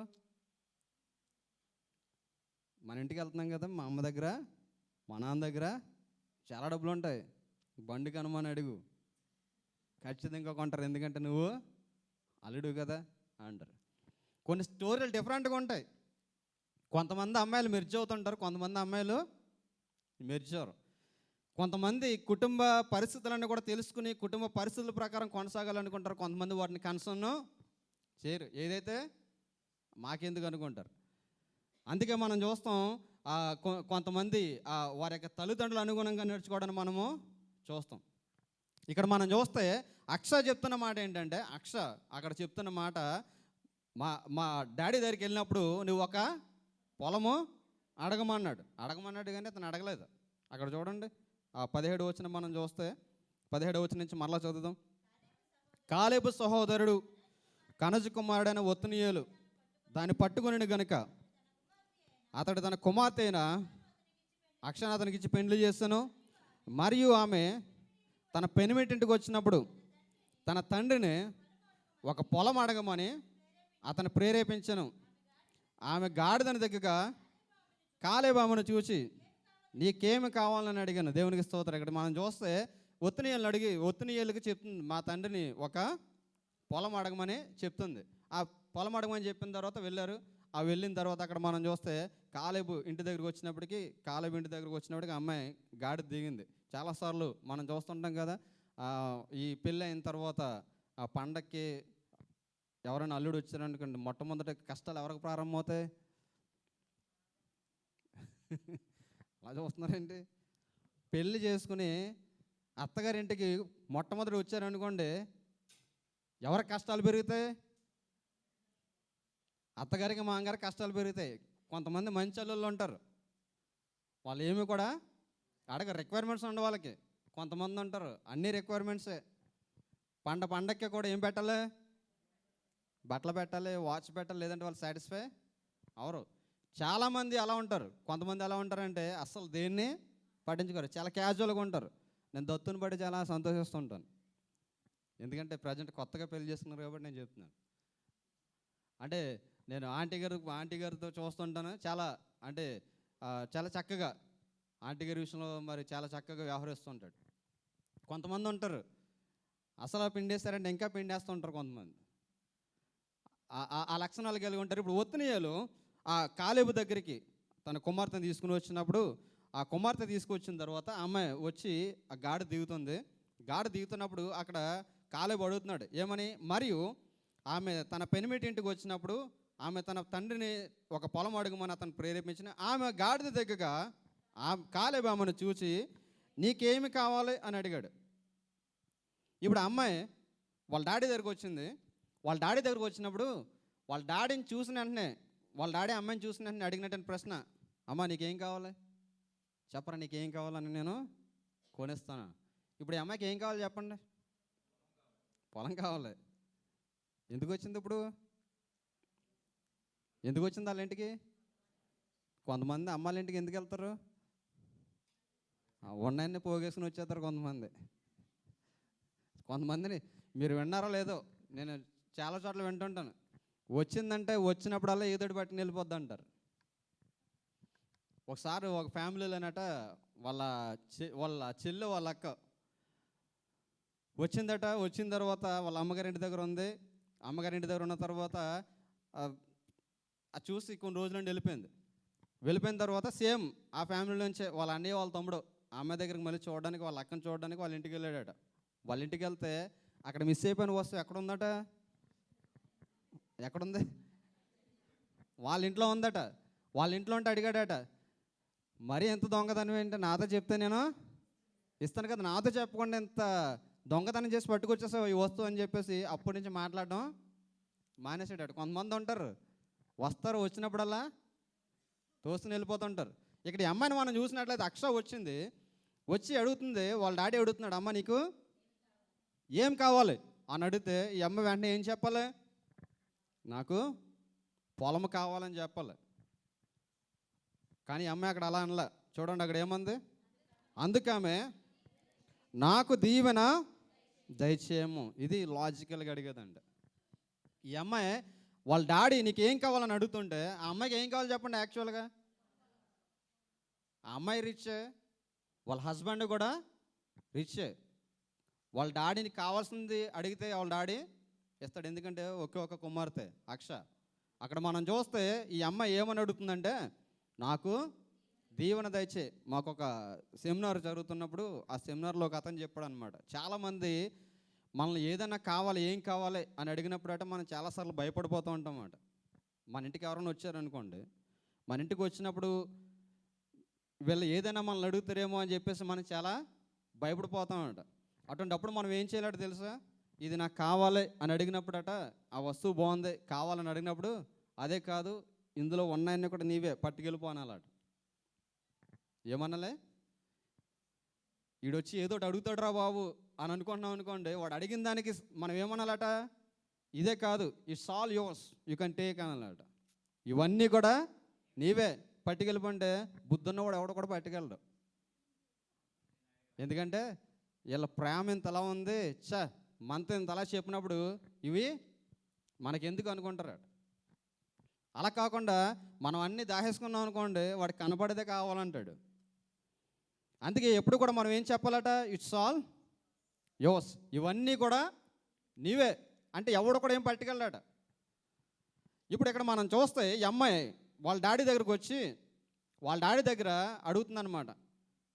మన ఇంటికి వెళ్తున్నాం కదా, మా అమ్మ దగ్గర మా నాన్న దగ్గర చాలా డబ్బులు ఉంటాయి, బండి కనుమని అడుగు, ఖచ్చితంగా కొంటారు, ఎందుకంటే నువ్వు అల్లుడు కదా అంటారు. కొన్ని స్టోరీలు డిఫరెంట్గా ఉంటాయి. కొంతమంది అమ్మాయిలు మెర్జ్ అవుతుంటారు, కొంతమంది అమ్మాయిలు మెర్జ్ అవ్వరు. కొంతమంది కుటుంబ పరిస్థితులన్నీ కూడా తెలుసుకుని కుటుంబ పరిస్థితుల ప్రకారం కొనసాగాలనుకుంటారు, కొంతమంది వాటిని కన్సర్న్ చేయరు, ఏదైతే మాకెందుకు అనుకుంటారు. అందుకే మనం చూస్తాం కొంతమంది వారి యొక్క తల్లిదండ్రులు అనుగుణంగా నడుచుకోవడానికి మనము చూస్తాం. ఇక్కడ మనం చూస్తే అక్ష చెప్తున్న మాట ఏంటంటే, అక్ష అక్కడ చెప్తున్న మాట, మా మా డాడీ దగ్గరికి వెళ్ళినప్పుడు నువ్వు ఒక పొలము అడగమన్నాడు కానీ అతను అడగలేదు. అక్కడ చూడండి 17 వచనం మనం చూస్తే 17 వచనం నుంచి మరలా చదువుదాం. కాలేబు సహోదరుడు కనజు కుమారుడైన ఒత్నియేలు దాన్ని పట్టుకుని గనుక అతడు తన కుమార్తె అయిన అక్షను అతనికి ఇచ్చి పెండ్లి చేస్తాను. మరియు ఆమె తన పెనిమిటింటికి వచ్చినప్పుడు తన తండ్రిని ఒక పొలం అడగమని అతను ప్రేరేపించను. ఆమె గాడిదని దగ్గరగా కాలేబు ఆమెను చూసి నీకేమి కావాలని అడిగాను. దేవునికి స్తోత్రం. ఇక్కడ మనం చూస్తే ఒత్నియేలుకి చెప్తుంది, మా తండ్రిని ఒక పొలం అడగమని చెప్తుంది. ఆ పొలం అడగమని చెప్పిన తర్వాత వెళ్ళారు. వెళ్ళిన తర్వాత అక్కడ మనం చూస్తే కాలేబు ఇంటి దగ్గరికి వచ్చినప్పటికి అమ్మాయి గాడి దిగింది. చాలాసార్లు మనం చూస్తుంటాం కదా, ఈ పెళ్ళి అయిన తర్వాత ఆ పండక్కి ఎవరైనా అల్లుడు వచ్చారనుకోండి, మొట్టమొదటి కష్టాలు ఎవరికి ప్రారంభమవుతాయి? అలా చూస్తున్నారండి. పెళ్ళి చేసుకుని అత్తగారింటికి మొట్టమొదటి వచ్చారనుకోండి, ఎవరికి కష్టాలు పెరుగుతాయి? అత్తగారికి మామగారికి కష్టాలు పెరుగుతాయి. కొంతమంది మంచి అల్లుళ్ళు ఉంటారు, వాళ్ళు ఏమి కూడా రిక్వైర్మెంట్స్ ఉండవు వాళ్ళకి. కొంతమంది ఉంటారు అన్ని రిక్వైర్మెంట్సే. పండక్కి కూడా ఏం పెట్టాలి? బట్టలు పెట్టాలి, వాచ్ పెట్టాలి, లేదంటే వాళ్ళు సాటిస్ఫై అవరు. చాలామంది అలా ఉంటారు. కొంతమంది ఎలా ఉంటారంటే అసలు దేన్ని పట్టించుకోరు, చాలా క్యాజువల్గా ఉంటారు. నేను దత్తుని బట్టి చాలా సంతోషిస్తుంటాను, ఎందుకంటే ప్రజెంట్ కొత్తగా పెళ్లి చేస్తున్నారు కాబట్టి నేను చెప్తున్నాను. అంటే నేను ఆంటీ గారితో చూస్తుంటాను, చాలా చక్కగా ఆంటీ గారి విషయంలో మరి చాలా చక్కగా వ్యవహరిస్తుంటాడు. కొంతమంది ఉంటారు అసలు పిండేస్తారంటే ఇంకా పిండేస్తూ ఉంటారు కొంతమంది. ఆ లక్షణాలు కలిగి ఉంటారు. ఇప్పుడు ఒత్నియేలు ఆ కాలేబు దగ్గరికి తన కుమార్తెను తీసుకుని వచ్చినప్పుడు, ఆ కుమార్తె తీసుకొచ్చిన తర్వాత అమ్మాయి వచ్చి ఆ గాడి దిగుతున్నప్పుడు అక్కడ కాలేబు అడుగుతున్నాడు ఏమని. మరియు ఆమె తన పెనిమిటింటికి వచ్చినప్పుడు ఆమె తన తండ్రిని ఒక పొలం అడుగుమని అతను ప్రేరేపించిన. ఆమె గాడిద దగ్గరగా కాలేబు ఆమెను చూసి నీకేమి కావాలి అని అడిగాడు. ఇప్పుడు అమ్మాయి వాళ్ళ డాడీ దగ్గరకు వచ్చింది. వాళ్ళ డాడీ దగ్గరకు వచ్చినప్పుడు వాళ్ళ డాడీని చూసిన వెంటనే, వాళ్ళ డాడీ అమ్మాయిని చూసిన వెంటనే అడిగినట్టు ప్రశ్న, అమ్మ నీకేం కావాలి చెప్పరా, నీకేం కావాలని నేను కొనిస్తాను. ఇప్పుడు ఈ అమ్మాయికి ఏం కావాలి చెప్పండి? పొలం కావాలి. ఎందుకు వచ్చింది వాళ్ళ ఇంటికి? కొంతమంది అమ్మాళ్ళ ఇంటికి ఎందుకు వెళ్తారు? ఉన్నాయన్ని పోగేసుకుని వచ్చేస్తారు కొంతమందిని మీరు విన్నారో లేదో, నేను చాలా చోట్ల వింటుంటాను. వచ్చిందంటే వచ్చినప్పుడల్లా ఏదోటి పట్టుకుని వెళ్ళిపోద్ది అంటారు. ఒకసారి ఒక ఫ్యామిలీలోనట వాళ్ళ చెల్లి వాళ్ళ అక్క వచ్చిన తర్వాత వాళ్ళ అమ్మగారింటి దగ్గర ఉంది. అమ్మగారింటి దగ్గర ఉన్న తర్వాత చూసి కొన్ని రోజుల నుండి వెళ్ళిపోయిన తర్వాత సేమ్ ఆ ఫ్యామిలీ నుంచే వాళ్ళ అన్నయ్య వాళ్ళ తమ్ముడు అమ్మాయి దగ్గరికి మళ్ళీ చూడడానికి, వాళ్ళ అక్కని చూడడానికి వాళ్ళ ఇంటికి వెళ్ళాడట. వాళ్ళ ఇంటికి వెళ్తే అక్కడ మిస్ అయిపోయిన వస్తువు ఎక్కడుంది? వాళ్ళ ఇంట్లో ఉందట. వాళ్ళ ఇంట్లో ఉంటే అడిగాడట, మరీ ఎంత దొంగతనం ఏంటి, నాతో చెప్తే నేను ఇస్తాను కదా, నాతో చెప్పకుండా ఎంత దొంగతనం చేసి పట్టుకొచ్చేసావు ఈ వస్తువు అని చెప్పేసి అప్పటి నుంచి మాట్లాడడం మానేసాడట. కొంతమంది ఉంటారు వస్తారు, వచ్చినప్పుడల్లా తోసుకుని వెళ్ళిపోతుంటారు. ఇక్కడ ఈ అమ్మాయిని మనం చూసినట్లయితే అక్ష వచ్చి అడుగుతుంది, వాళ్ళ డాడీ అడుగుతున్నాడు, అమ్మ నీకు ఏం కావాలి అని అడిగితే ఈ అమ్మ వెంటనే ఏం చెప్పాలి? నాకు పొలం కావాలని చెప్పాలి. కానీ అమ్మాయి అక్కడ అలా అనలే. చూడండి అక్కడ ఏమంది? అందుకమే నాకు దీవెన దయచేయము. ఇది లాజికల్గా అడిగేదండి. ఈ అమ్మాయి వాళ్ళ డాడీ నీకు ఏం కావాలని అడుగుతుంటే ఆ అమ్మాయికి ఏం కావాలి చెప్పండి? యాక్చువల్గా ఆ అమ్మాయి రిచ్, వాళ్ళ హస్బెండ్ కూడా రిచ్. వాళ్ళ డాడీని కావాల్సింది అడిగితే వాళ్ళ డాడీ ఇస్తాడు, ఎందుకంటే ఒకే ఒక కుమార్తె అక్ష. అక్కడ మనం చూస్తే ఈ అమ్మాయి ఏమని అడుగుతుందంటే, నాకు దీవెన దయచే. మాకు ఒక సెమినార్ జరుగుతున్నప్పుడు ఆ సెమినార్లో ఒక అతను చెప్పాడు అనమాట. చాలామంది మనల్ని ఏదైనా కావాలి, ఏం కావాలి అని అడిగినప్పుడు మనం చాలాసార్లు భయపడిపోతూ ఉంటాం అన్నమాట. మన ఇంటికి ఎవరైనా వచ్చారనుకోండి, మన ఇంటికి వచ్చినప్పుడు వీళ్ళు ఏదైనా మనల్ని అడుగుతారేమో అని చెప్పేసి మనం చాలా భయపడిపోతామట. అటువంటిప్పుడు మనం ఏం చేయాలట తెలుసా? ఇది నాకు కావాలి అని అడిగినప్పుడట, ఆ వస్తువు బాగుంది కావాలని అడిగినప్పుడు, అదే కాదు ఇందులో ఉన్నాయన్నీ కూడా నీవే పట్టుకెళ్ళిపోనాలట. ఏమన్నాలే, ఈడొచ్చి ఏదోటి అడుగుతాడు రా బాబు అని అనుకుంటున్నాం అనుకోండి, వాడు అడిగిన దానికి మనం ఏమనాలట, ఇదే కాదు, it's all yours, you can take అనాలట. ఇవన్నీ కూడా నీవే పట్టుకెళ్ళిపోంటే బుద్ధున్నవాడు ఎవడ కూడా పట్టుకెళ్ళడు. ఎందుకంటే వీళ్ళ ప్రేమ ఇంతలా ఉంది, మనతో ఇంతలా చెప్పినప్పుడు ఇవి మనకెందుకు అనుకుంటారు. అలా కాకుండా మనం అన్నీ దాహేసుకున్నాం అనుకోండి, వాడికి కనపడేదే కావాలంటాడు. అందుకే ఎప్పుడు కూడా మనం ఏం చెప్పాలట, ఇట్స్ ఆల్ యోస్, ఇవన్నీ కూడా నీవే అంటే ఎవడు కూడా ఏం పట్టుకెళ్ళాట. ఇప్పుడు ఇక్కడ మనం చూస్తే ఈ అమ్మాయి వాళ్ళ డాడీ దగ్గరకు వచ్చి వాళ్ళ డాడీ దగ్గర అడుగుతుందన్నమాట.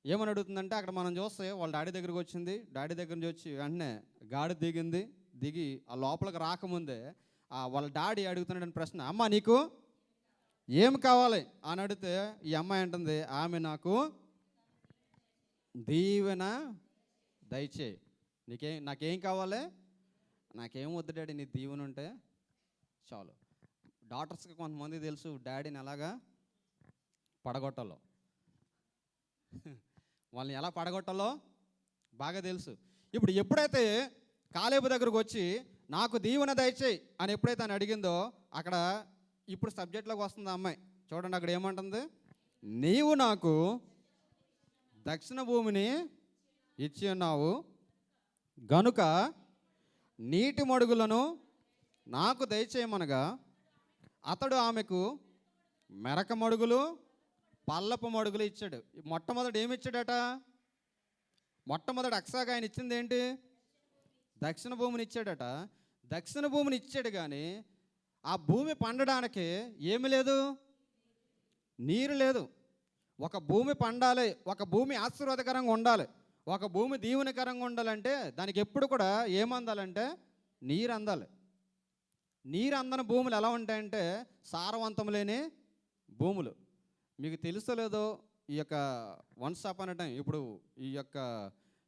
ఏమని అడుగుతుందంటే, అక్కడ మనం చూస్తే వాళ్ళ డాడీ దగ్గరకు వచ్చింది. డాడీ దగ్గర నుంచి వచ్చి వెంటనే గాడి దిగి ఆ లోపలికి రాకముందే వాళ్ళ డాడీ అడుగుతున్నాడని ప్రశ్న, అమ్మ నీకు ఏం కావాలి అని అడిగితే ఈ అమ్మాయి అంటుంది, ఆమె నాకు దీవెన దయచేయి. నాకేం కావాలి, నాకేం వద్దు డాడీ, నీ దీవెన ఉంటే చాలు. డాటర్స్కి కొంతమంది తెలుసు డాడీని ఎలాగా పడగొట్టాలో, వాళ్ళని ఎలా పడగొట్టాలో బాగా తెలుసు. ఇప్పుడు ఎప్పుడైతే కాలేబు దగ్గరకు వచ్చి నాకు దీవెన దయచేయి అని ఎప్పుడైతే అని అడిగిందో, అక్కడ ఇప్పుడు సబ్జెక్ట్లోకి వస్తుంది అమ్మాయి. చూడండి అక్కడ ఏమంటుంది, నీవు నాకు దక్షిణ భూమిని ఇచ్చి ఉన్నావు గనుక నీటి మడుగులను నాకు దయచేయమనగా, అతడు ఆమెకు మెరక మడుగులు పల్లపు మడుగులు ఇచ్చాడు. మొట్టమొదటి ఏమి ఇచ్చాడట, మొట్టమొదటి అక్సాగా ఆయన ఇచ్చింది ఏంటి, దక్షిణ భూమిని ఇచ్చాడట. దక్షిణ భూమిని ఇచ్చాడు, కానీ ఆ భూమి పండడానికి ఏమి లేదు, నీరు లేదు. ఒక భూమి పండాలి, ఒక భూమి ఆశీర్వాదకరంగా ఉండాలి, ఒక భూమి దీవెనకరంగా ఉండాలంటే దానికి ఎప్పుడు కూడా ఏమందాలంటే నీరు అందాలి. నీరు అందని భూములు ఎలా ఉంటాయంటే సారవంతం లేని భూములు. మీకు తెలుసో లేదో, ఈ యొక్క వన్స్ అపాన్ ఎ టైం, ఇప్పుడు ఈ యొక్క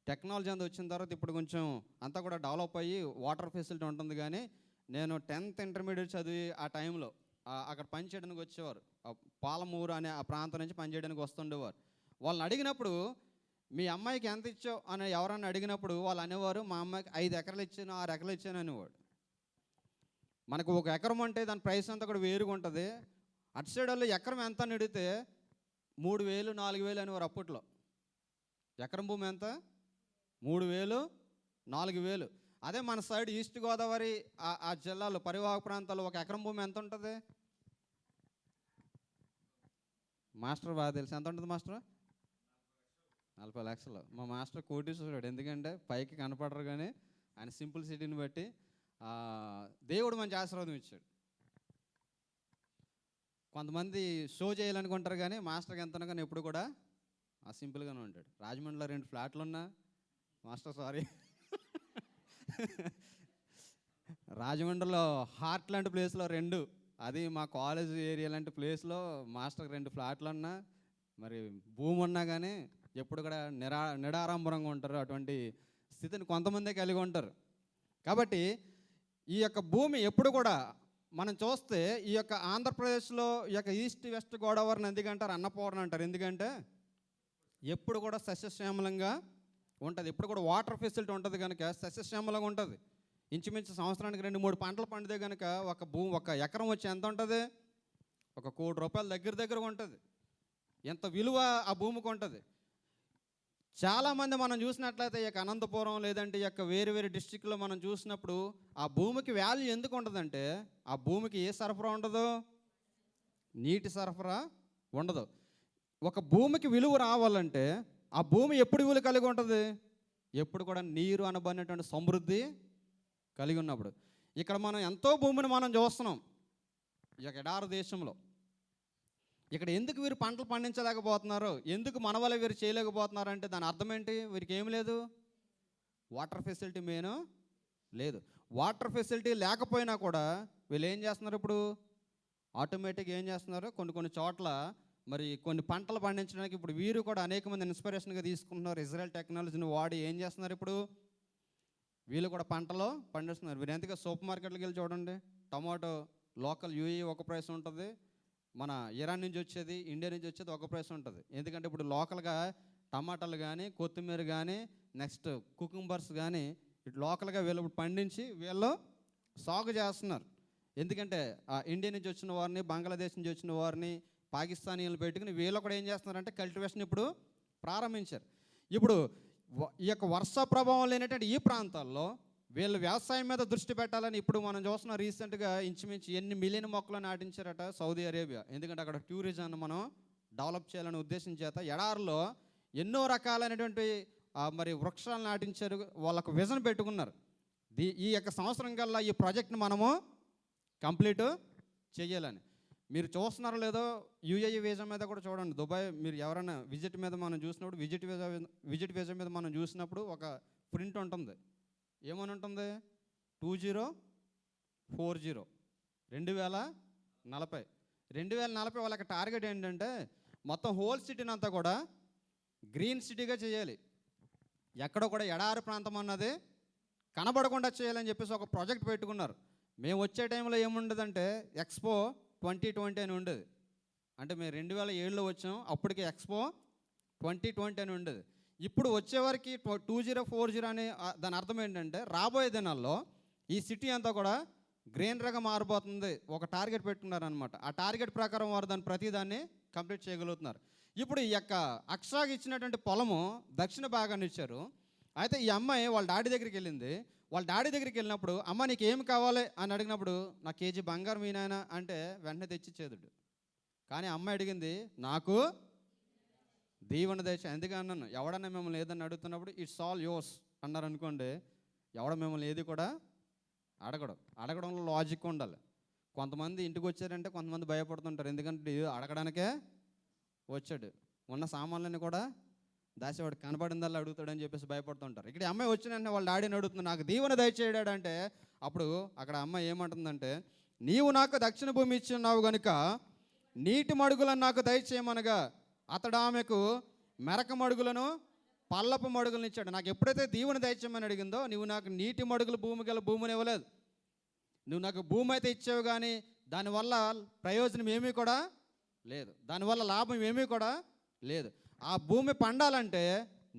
టెక్నాలజీ అంతా వచ్చిన తర్వాత ఇప్పుడు కొంచెం అంతా కూడా డెవలప్ అయ్యి వాటర్ ఫెసిలిటీ ఉంటుంది. కానీ నేను 10th ఇంటర్మీడియట్ చదివి ఆ టైంలో అక్కడ పనిచేయడానికి వచ్చేవారు. పాలమూరు అనే ఆ ప్రాంతం నుంచి పనిచేయడానికి వస్తుండేవారు. వాళ్ళని అడిగినప్పుడు మీ అమ్మాయికి ఎంత ఇచ్చావు అని ఎవరన్నా అడిగినప్పుడు వాళ్ళు అనేవారు, మా అమ్మాయికి 5 ఎకరాలు ఇచ్చాను, 6 ఎకరాలు ఇచ్చాను అనేవాడు. మనకు 1 ఎకరం అంటే దాని ప్రైస్ అంతా కూడా వేరుగా ఉంటుంది. అటు సైడ్ వాళ్ళు ఎకరం ఎంత అని అడిగితే 3,000 4,000 అనేవారు అప్పట్లో. ఎకరం భూమి ఎంత, 3,000 4,000. అదే మన సైడ్ ఈస్ట్ గోదావరి ఆ జిల్లాలో పరివాహక ప్రాంతాల్లో 1 ఎకరం భూమి ఎంత ఉంటుంది మాస్టర్? బాగా తెలుసు, ఎంత ఉంటుంది మాస్టర్? 40 లక్షలు. మా మాస్టర్ కోటీశ్వరుడు. ఎందుకంటే పైకి కనపడరు, కానీ ఆయన సింపుల్ సిటీని బట్టి దేవుడు మంచి ఆశీర్వాదం ఇచ్చాడు. కొంతమంది షో చేయాలనుకుంటారు, కానీ మాస్టర్కి ఎంత ఉన్నా కానీ ఎప్పుడు కూడా సింపుల్గానే ఉంటాడు. రాజమండ్రిలో 2 ఫ్లాట్లు ఉన్నా మాస్టర్, సారీ, రాజమండ్రిలో హార్ట్ లాంటి ప్లేస్లో 2, అది మా కాలేజ్ ఏరియా లాంటి ప్లేస్లో మాస్టర్కి 2 ఫ్లాట్లు ఉన్నా, మరి భూమి ఉన్నా కానీ ఎప్పుడు కూడా నిడారంభరంగా ఉంటారు. అటువంటి స్థితిని కొంతమందే కలిగి ఉంటారు. కాబట్టి ఈ యొక్క భూమి ఎప్పుడు కూడా మనం చూస్తే ఈ యొక్క ఆంధ్రప్రదేశ్లో ఈ యొక్క ఈస్ట్ వెస్ట్ గోదావరి నదిగా అంటారు, అన్నపూర్ణ అంటారు. ఎందుకంటే ఎప్పుడు కూడా సస్యశ్యామలంగా ఉంటుంది, ఎప్పుడు కూడా వాటర్ ఫెసిలిటీ ఉంటుంది కనుక సస్యశ్యామలంగా ఉంటుంది. ఇంచుమించు సంవత్సరానికి 2-3 పంటలు పండితే కనుక ఒక ఎకరం వచ్చి ఎంత ఉంటుంది, 1 కోటి రూపాయల దగ్గరగా ఉంటుంది. ఎంత విలువ ఆ భూమికి ఉంటుంది. చాలామంది మనం చూసినట్లయితే ఈ యొక్క అనంతపురం లేదంటే ఈ యొక్క వేరు డిస్ట్రిక్ట్లో మనం చూసినప్పుడు ఆ భూమికి వాల్యూ ఎందుకు ఉంటుందంటే, ఆ భూమికి ఏ సరఫరా ఉండదు, నీటి సరఫరా ఉండదు. ఒక భూమికి విలువ రావాలంటే ఆ భూమి ఎప్పుడు విలువ కలిగి ఉంటుంది, ఎప్పుడు కూడా నీరు అనబడినటువంటి సమృద్ధి కలిగి ఉన్నప్పుడు. ఇక్కడ మనం ఎంతో భూమిని మనం చూస్తున్నాం. ఈ యొక్క ఎడారి దేశంలో. ఇక్కడ ఎందుకు వీరు పంటలు పండించలేకపోతున్నారు, ఎందుకు మన వల్ల వీరు చేయలేకపోతున్నారు అంటే దాని అర్థం ఏంటి? వీరికి ఏం లేదు, వాటర్ ఫెసిలిటీ మెయిన్ లేదు. వాటర్ ఫెసిలిటీ లేకపోయినా కూడా వీళ్ళు ఏం చేస్తున్నారు, ఇప్పుడు ఆటోమేటిక్గా ఏం చేస్తున్నారు, కొన్ని చోట్ల మరి కొన్ని పంటలు పండించడానికి ఇప్పుడు వీరు కూడా అనేక మంది ఇన్స్పిరేషన్గా తీసుకుంటున్నారు. ఇజ్రాయెల్ టెక్నాలజీని వాడి ఏం చేస్తున్నారు, ఇప్పుడు వీళ్ళు కూడా పంటలో పండిస్తున్నారు. మీరు ఎంతగా సూపర్ మార్కెట్లకు వెళ్ళి చూడండి, టమాటో లోకల్ యూఏ ఒక ప్రైస్ ఉంటుంది, మన ఇరాన్ నుంచి వచ్చేది, ఇండియా నుంచి వచ్చేది ఒక ప్రైస్ ఉంటుంది. ఎందుకంటే ఇప్పుడు లోకల్గా టమాటాలు కానీ, కొత్తిమీర కానీ, నెక్స్ట్ కుకుంబర్స్ కానీ ఇటు లోకల్గా వీళ్ళు పండించి వీళ్ళు సాగు చేస్తున్నారు. ఎందుకంటే ఇండియా నుంచి వచ్చిన వారిని, బంగ్లాదేశ్ నుంచి వచ్చిన వారిని, పాకిస్తానీలు పెట్టుకుని వీళ్ళు కూడా ఏం చేస్తున్నారంటే కల్టివేషన్ ఇప్పుడు ప్రారంభించారు. ఇప్పుడు ఈ యొక్క వర్ష ప్రభావం లేనటువంటి ఈ ప్రాంతాల్లో వీళ్ళు వ్యవసాయం మీద దృష్టి పెట్టాలని ఇప్పుడు మనం చూస్తున్నాం. రీసెంట్గా ఇంచుమించు ఎన్ని మిలియన్ మొక్కలు నాటించారట సౌదీ అరేబియా. ఎందుకంటే అక్కడ టూరిజాన్ని మనం డెవలప్ చేయాలనే ఉద్దేశం చేత ఎడారిలో ఎన్నో రకాలైనటువంటి మరి వృక్షాలు నాటించారు, వాళ్ళకు విజన్ పెట్టుకున్నారు. ఈ యొక్క సంవత్సరం కల్లా ఈ ప్రాజెక్ట్ని మనము కంప్లీట్ చేయాలని. మీరు చూస్తున్నారో లేదో, యూఏఈ వీసా మీద కూడా చూడండి. దుబాయ్ మీరు ఎవరైనా విజిట్ మీద మనం చూసినప్పుడు, విజిట్ వీసా మీద మనం చూసినప్పుడు ఒక ప్రింట్ ఉంటుంది. ఏమని ఉంటుంది? 2040 2040 వాళ్ళకి టార్గెట్ ఏంటంటే మొత్తం హోల్ సిటీని అంతా కూడా గ్రీన్ సిటీగా చేయాలి, ఎక్కడ కూడా ఎడారి ప్రాంతం అన్నది కనబడకుండా చేయాలని చెప్పేసి ఒక ప్రాజెక్ట్ పెట్టుకున్నారు. మేము వచ్చే టైంలో ఏముండదంటే ఎక్స్పో 2020 అని ఉండేది. అంటే మేము 2007లో వచ్చాం, అప్పటికి ఎక్స్పో 2020 అని ఉండేది. ఇప్పుడు వచ్చేవారికి 2040 అనే దాని అర్థం ఏంటంటే రాబోయే దినాల్లో ఈ సిటీ అంతా కూడా గ్రీనరీగా మారిపోతుంది. ఒక టార్గెట్ పెట్టుకున్నారనమాట. ఆ టార్గెట్ ప్రకారం వారు ప్రతిదాన్ని కంప్లీట్ చేయగలుగుతున్నారు. ఇప్పుడు ఈ యొక్క అక్షరాకి ఇచ్చినటువంటి పొలము దక్షిణ భాగాన్ని ఇచ్చారు. అయితే ఈ అమ్మాయి వాళ్ళ డాడీ దగ్గరికి వెళ్ళింది. వాళ్ళ డాడీ దగ్గరికి వెళ్ళినప్పుడు, అమ్మ నీకు ఏమి కావాలి అని అడిగినప్పుడు, నా కేజీ బంగారం మీనాయన అంటే వెంటనే తెచ్చిచ్చేదు. కానీ అమ్మాయి అడిగింది, నాకు దీవెన దయచేయి. ఎందుకు అన్నాను, ఎవడన్నా మిమ్మల్ని ఏదన్నా అడుగుతున్నప్పుడు ఇట్స్ ఆల్ యోర్స్ అన్నారు అనుకోండి, ఎవడ మిమ్మల్ని ఏది కూడా అడగడంలో లాజిక్ ఉండాలి. కొంతమంది ఇంటికి వచ్చారంటే కొంతమంది భయపడుతుంటారు, ఎందుకంటే అడగడానికే వచ్చాడు, ఉన్న సామాన్లన్నీ కూడా దాచేవాడు, కనపడిందల్లా అడుగుతాడని చెప్పేసి భయపడుతుంటారు. ఇక్కడ అమ్మాయి వచ్చిన వెంటనే వాళ్ళ డాడీని అడుగుతుంది, నాకు దీవెన దయచేయడాడు అంటే, అప్పుడు అక్కడ అమ్మాయి ఏమంటుందంటే, నీవు నాకు దక్షిణ భూమి ఇచ్చున్నావు కనుక నీటి మడుగులను నాకు దయచేయమనగా అతడు ఆమెకు మెరక మడుగులను పల్లపు మడుగులను ఇచ్చాడు. నాకు ఎప్పుడైతే దీవెన దయచేయమని అడిగిందో, నువ్వు నాకు నీటి మడుగులు భూమిని ఇవ్వలేదు, నువ్వు నాకు భూమి అయితే ఇచ్చావు, కానీ దానివల్ల ప్రయోజనం ఏమీ కూడా లేదు, దానివల్ల లాభం ఏమీ కూడా లేదు. ఆ భూమి పండాలంటే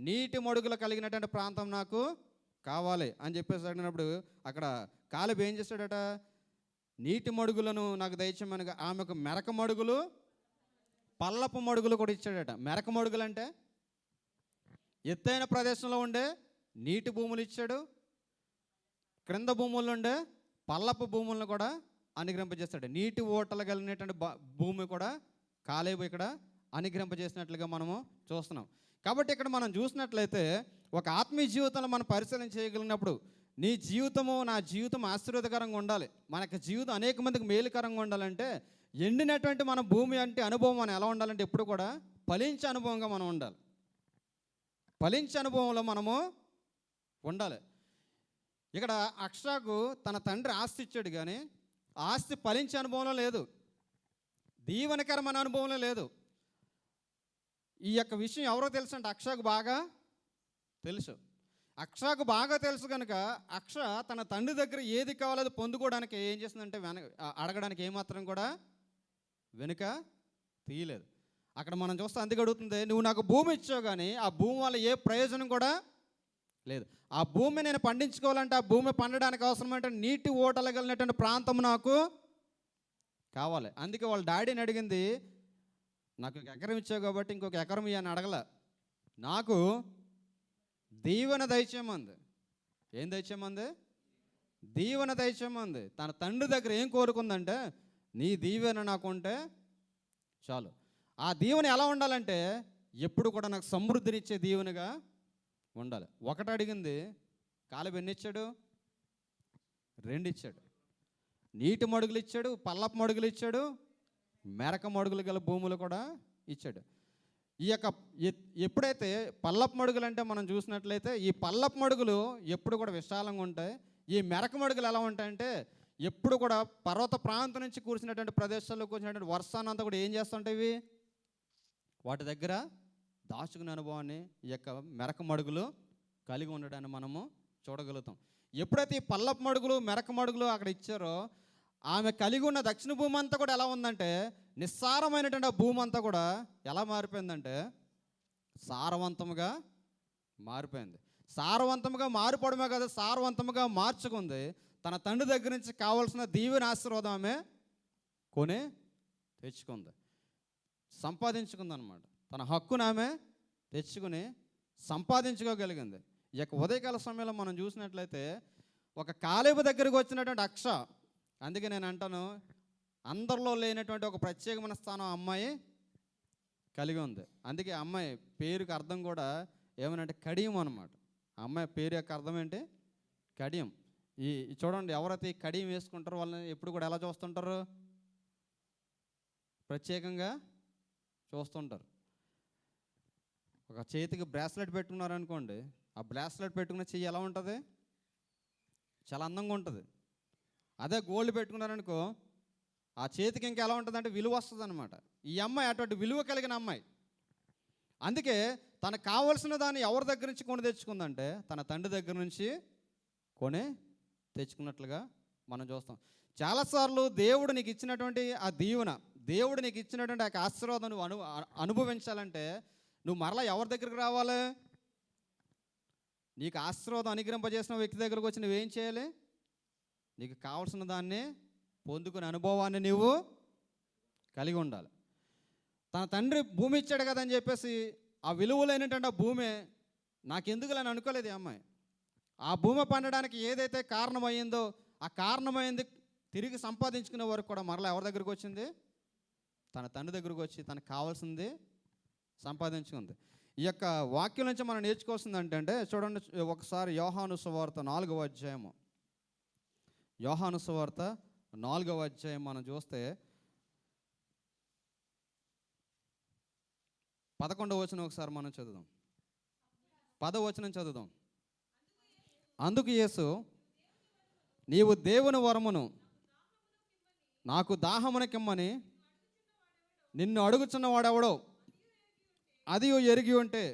నీటి మడుగులు కలిగినటువంటి ప్రాంతం నాకు కావాలి అని చెప్పేసి అడిగినప్పుడు అక్కడ కాలేబు ఏం చేశాడట, నీటి మడుగులను నాకు దయచేయమనగా ఆమెకు మెరక మడుగులు పల్లపు మడుగులు కూడా ఇచ్చాడట. మెరక మడుగులు అంటే ఎత్తైన ప్రదేశంలో ఉండే నీటి భూములు ఇచ్చాడు, క్రింద భూముల్లో ఉండే పల్లపు భూములను కూడా అనుగ్రహింపజేస్తాడు. నీటి ఓటలు కలిగినటువంటి భూమి కూడా కాలేబు ఇక్కడ అనుగ్రహింపజేసినట్లుగా మనము చూస్తున్నాం. కాబట్టి ఇక్కడ మనం చూసినట్లయితే ఒక ఆత్మీయ జీవితంలో మనం పరిశీలన చేయగలిగినప్పుడు, నీ జీవితము నా జీవితం ఆశీర్వాదకరంగా ఉండాలి, మనకి జీవితం అనేక మందికి మేలుకరంగా ఉండాలంటే ఎండినటువంటి మన భూమి అంటే అనుభవం మనం ఎలా ఉండాలంటే ఎప్పుడు కూడా ఫలించే అనుభవంగా మనం ఉండాలి. ఫలించే అనుభవంలో మనము ఉండాలి. ఇక్కడ అక్షరాకు తన తండ్రి ఆస్తి ఇచ్చాడు, కానీ ఆస్తి ఫలించే అనుభవంలో లేదు, దీవెనకరమైన అనుభవంలో లేదు. ఈ యొక్క విషయం ఎవరో తెలుసు అంటే అక్షరాకు బాగా తెలుసు. అక్షరాకు బాగా తెలుసు కనుక అక్షర తన తండ్రి దగ్గర ఏది కావాలో అది పొందుకోవడానికి ఏం చేస్తుందంటే అడగడానికి ఏమాత్రం కూడా వెనుక తీయలేదు. అక్కడ మనం చూస్తే అందుకు అడుగుతుంది, నువ్వు నాకు భూమి ఇచ్చావు, కానీ ఆ భూమి వల్ల ఏ ప్రయోజనం కూడా లేదు. ఆ భూమి నేను పండించుకోవాలంటే, ఆ భూమి పండడానికి అవసరమంటే నీటి ఓటలు కలిగినటువంటి ప్రాంతం నాకు కావాలి. అందుకే వాళ్ళ డాడీని అడిగింది, నాకు ఒక ఎకరం ఇచ్చావు కాబట్టి ఇంకొక ఎకరం ఇవ్వని అడగల, నాకు దీవెన దయచేయమంది. ఏం దయచేయమంది? దీవెన దయచేయమంది. తన తండ్రి దగ్గర ఏం కోరుకుందంటే, నీ దీవెన నాకు ఉంటే చాలు. ఆ దీవెన ఎలా ఉండాలంటే ఎప్పుడు కూడా నాకు సమృద్ధినిచ్చే దీవెనగా ఉండాలి. ఒకటి అడిగింది, కాలేబు ఎన్ని ఇచ్చాడు? 2 ఇచ్చాడు. నీటి మడుగులు ఇచ్చాడు, పల్లపు మడుగులు ఇచ్చాడు, మెరక మడుగులు గల భూములు కూడా ఇచ్చాడు. ఈ యొక్క ఎప్పుడైతే పల్లపు మడుగులు అంటే మనం చూసినట్లయితే ఈ పల్లపు మడుగులు ఎప్పుడు కూడా విశాలంగా ఉంటాయి. ఈ మెరక మడుగులు ఎలా ఉంటాయంటే ఎప్పుడు కూడా పర్వత ప్రాంతం నుంచి కూర్చున్నటువంటి ప్రదేశాల్లో కూర్చున్నటువంటి వర్షాన్ని కూడా ఏం చేస్తుంటాయి, ఇవి వాటి దగ్గర దాచుకునే అనుభవాన్ని ఈ యొక్క మెరక మడుగులు కలిగి ఉండడాన్ని మనము చూడగలుగుతాం. ఎప్పుడైతే ఈ పల్లపు మడుగులు మెరక మడుగులు అక్కడ ఇచ్చారో ఆమె కలిగి ఉన్న దక్షిణ భూమి అంతా కూడా ఎలా ఉందంటే నిస్సారమైనటువంటి ఆ భూమి అంతా కూడా ఎలా మారిపోయిందంటే సారవంతముగా మారిపోయింది. సారవంతముగా మారిపోవడమే కదా, సారవంతముగా మార్చుకుంది. తన తండ్రి దగ్గర నుంచి కావాల్సిన దీవెన ఆశీర్వాదం ఆమె కొని తెచ్చుకుంది, సంపాదించుకుంది అనమాట. తన హక్కును ఆమె తెచ్చుకుని సంపాదించుకోగలిగింది. ఈ యొక్క ఉదయకాల సమయంలో మనం చూసినట్లయితే ఒక కాలేబు దగ్గరికి వచ్చినటువంటి అక్ష, అందుకే నేను అంటాను అందరిలో లేనటువంటి ఒక ప్రత్యేకమైన స్థానం అమ్మాయి కలిగి ఉంది. అందుకే అమ్మాయి పేరుకి అర్థం కూడా ఏమనంటే కడియం అనమాట. ఆ అమ్మాయి పేరు యొక్క అర్థం ఏంటి? కడియం. ఈ చూడండి, ఎవరైతే ఈ కడియం వేసుకుంటారో వాళ్ళని ఎప్పుడు కూడా ఎలా చూస్తుంటారు? ప్రత్యేకంగా చూస్తుంటారు. ఒక చేతికి బ్రాస్లెట్ పెట్టుకున్నారనుకోండి, ఆ బ్రాస్లెట్ పెట్టుకున్న చెయ్యి ఎలా ఉంటుంది? చాలా అందంగా ఉంటుంది. అదే గోల్డ్ పెట్టుకున్నారనుకో ఆ చేతికి ఇంకా ఎలా ఉంటుంది అంటే విలువ వస్తుంది అనమాట. ఈ అమ్మాయి అటువంటి విలువ కలిగిన అమ్మాయి. అందుకే తనకు కావలసిన దాన్ని ఎవరి దగ్గర నుంచి కొని తెచ్చుకుందంటే తన తండ్రి దగ్గర నుంచి కొని తెచ్చుకున్నట్లుగా మనం చూస్తాం. చాలాసార్లు దేవుడు నీకు ఇచ్చినటువంటి ఆ దీవెన, దేవుడు నీకు ఇచ్చినటువంటి ఆ ఆశీర్వాదం నువ్వు అనుభవించాలంటే నువ్వు మరలా ఎవరి దగ్గరికి రావాలి? నీకు ఆశీర్వాదం అనుగ్రహింపజేసిన వ్యక్తి దగ్గరకు వచ్చి నువ్వేం చేయాలి? నీకు కావలసిన దాన్ని పొందుకునే అనుభవాన్ని నీవు కలిగి ఉండాలి. తన తండ్రి భూమి ఇచ్చాడు కదా అని చెప్పేసి ఆ విలువలైనటువంటి ఆ భూమి నాకెందుకులని అనుకోలేదు ఈ అమ్మాయి. ఆ భూమి పండడానికి ఏదైతే కారణమైందో ఆ కారణమైంది తిరిగి సంపాదించుకునే వరకు కూడా మరలా ఎవరి దగ్గరికి వచ్చింది? తన తండ్రి దగ్గరకు వచ్చి తనకు కావాల్సింది సంపాదించుకుంది. ఈ యొక్క వాక్యం నుంచి మనం నేర్చుకోవాల్సింది ఏంటంటే చూడండి, ఒకసారి యోహాను సువార్త 4వ అధ్యాయము, యోహాను సువార్త 4వ అధ్యాయం మనం చూస్తే 11వ వచనం ఒకసారి మనం చదువుదాం. 10వ వచనం చదువుదాం. అందుకు యేసు, నీవు దేవుని వరమును నాకు దాహమునకిమ్మని నిన్ను అడుగుచున్న వాడెవడో అది ఎరిగి ఉంటే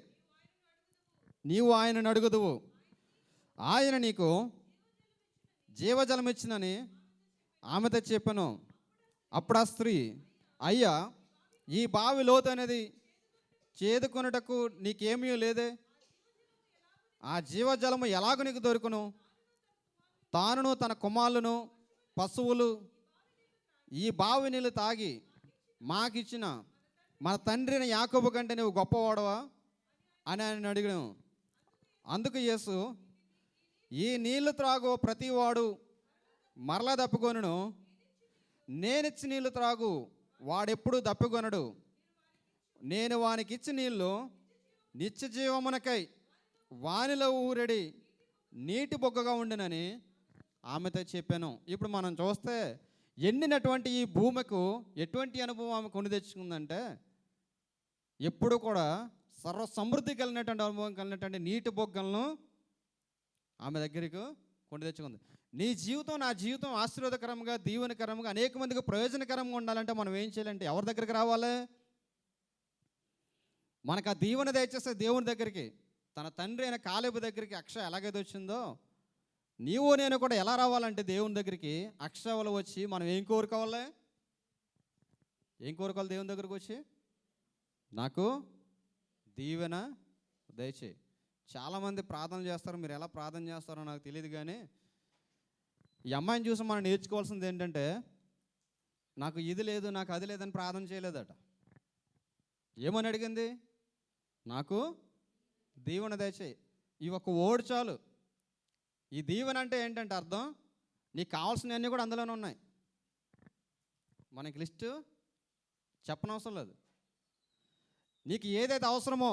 నీవు ఆయనను అడుగుదువు, ఆయన నీకు జీవజలం ఇచ్చినని ఆమెతో చెప్పాను. అప్పుడు ఆ స్త్రీ, అయ్యా, ఈ బావి లోతు అనేది చేదుకొనుటకు నీకేమీ లేదే, ఆ జీవజలము ఎలాగో నీకు దొరుకును? తానును తన కుమారులను పశువులు ఈ బావి నీళ్ళు తాగి మాకిచ్చిన మన తండ్రిని యాకోబు కంటే నువ్వు గొప్పవాడవా అని ఆయన అడిగాను. అందుకు యేసు, ఈ నీళ్లు త్రాగు ప్రతివాడు మరలా దప్పుకొనును, నేనిచ్చి నీళ్లు త్రాగు వాడెప్పుడు దప్పుకొనడు. నేను వానికి ఇచ్చి నీళ్ళు నిత్య జీవమునకై వానిలో ఊరెడి నీటి బొగ్గగా ఉండినని ఆమెతో చెప్పాను. ఇప్పుడు మనం చూస్తే ఎండినటువంటి ఈ భూమికు ఎటువంటి అనుభవం ఆమె కొని తెచ్చుకుందంటే ఎప్పుడు కూడా సర్వ సమృద్ధి కలిగినటువంటి అనుభవం కలిగినటువంటి నీటి బొగ్గలను ఆమె దగ్గరకు కొని తెచ్చుకుంది. నీ జీవితం నా జీవితం ఆశీర్వాదకరంగా దీవెనకరంగా అనేక మందికి ప్రయోజనకరంగా ఉండాలంటే మనం ఏం చేయాలంటే ఎవరి దగ్గరికి రావాలి? మనకు ఆ దీవెన దయచేస్తే దేవుని దగ్గరికి, తన తండ్రి అయిన కాలేబు దగ్గరికి అక్ష ఎలాగైతే వచ్చిందో నీవు నేను కూడా ఎలా రావాలంటే దేవుని దగ్గరికి అక్షవలు వచ్చి మనం ఏం కోరుకోవాలి? ఏం కోరుకోవాలి? దేవుని దగ్గరికి వచ్చి నాకు దీవెన దయచేయి. చాలామంది ప్రార్థన చేస్తారు, మీరు ఎలా ప్రార్థన చేస్తారో నాకు తెలియదు, కానీ ఈ అమ్మాయిని చూసి మనం నేర్చుకోవాల్సింది ఏంటంటే నాకు ఇది లేదు నాకు అది లేదని ప్రార్థన చేయలేదట. ఏమని అడిగింది? నాకు దీవెన దయచేయి. ఈ ఒక్క ఓడి చాలు. ఈ దీవెన అంటే ఏంటంటే అర్థం, నీకు కావాల్సినవన్నీ కూడా అందులోనే ఉన్నాయి. మనకి లిస్టు చెప్పనవసరం లేదు. నీకు ఏదైతే అవసరమో,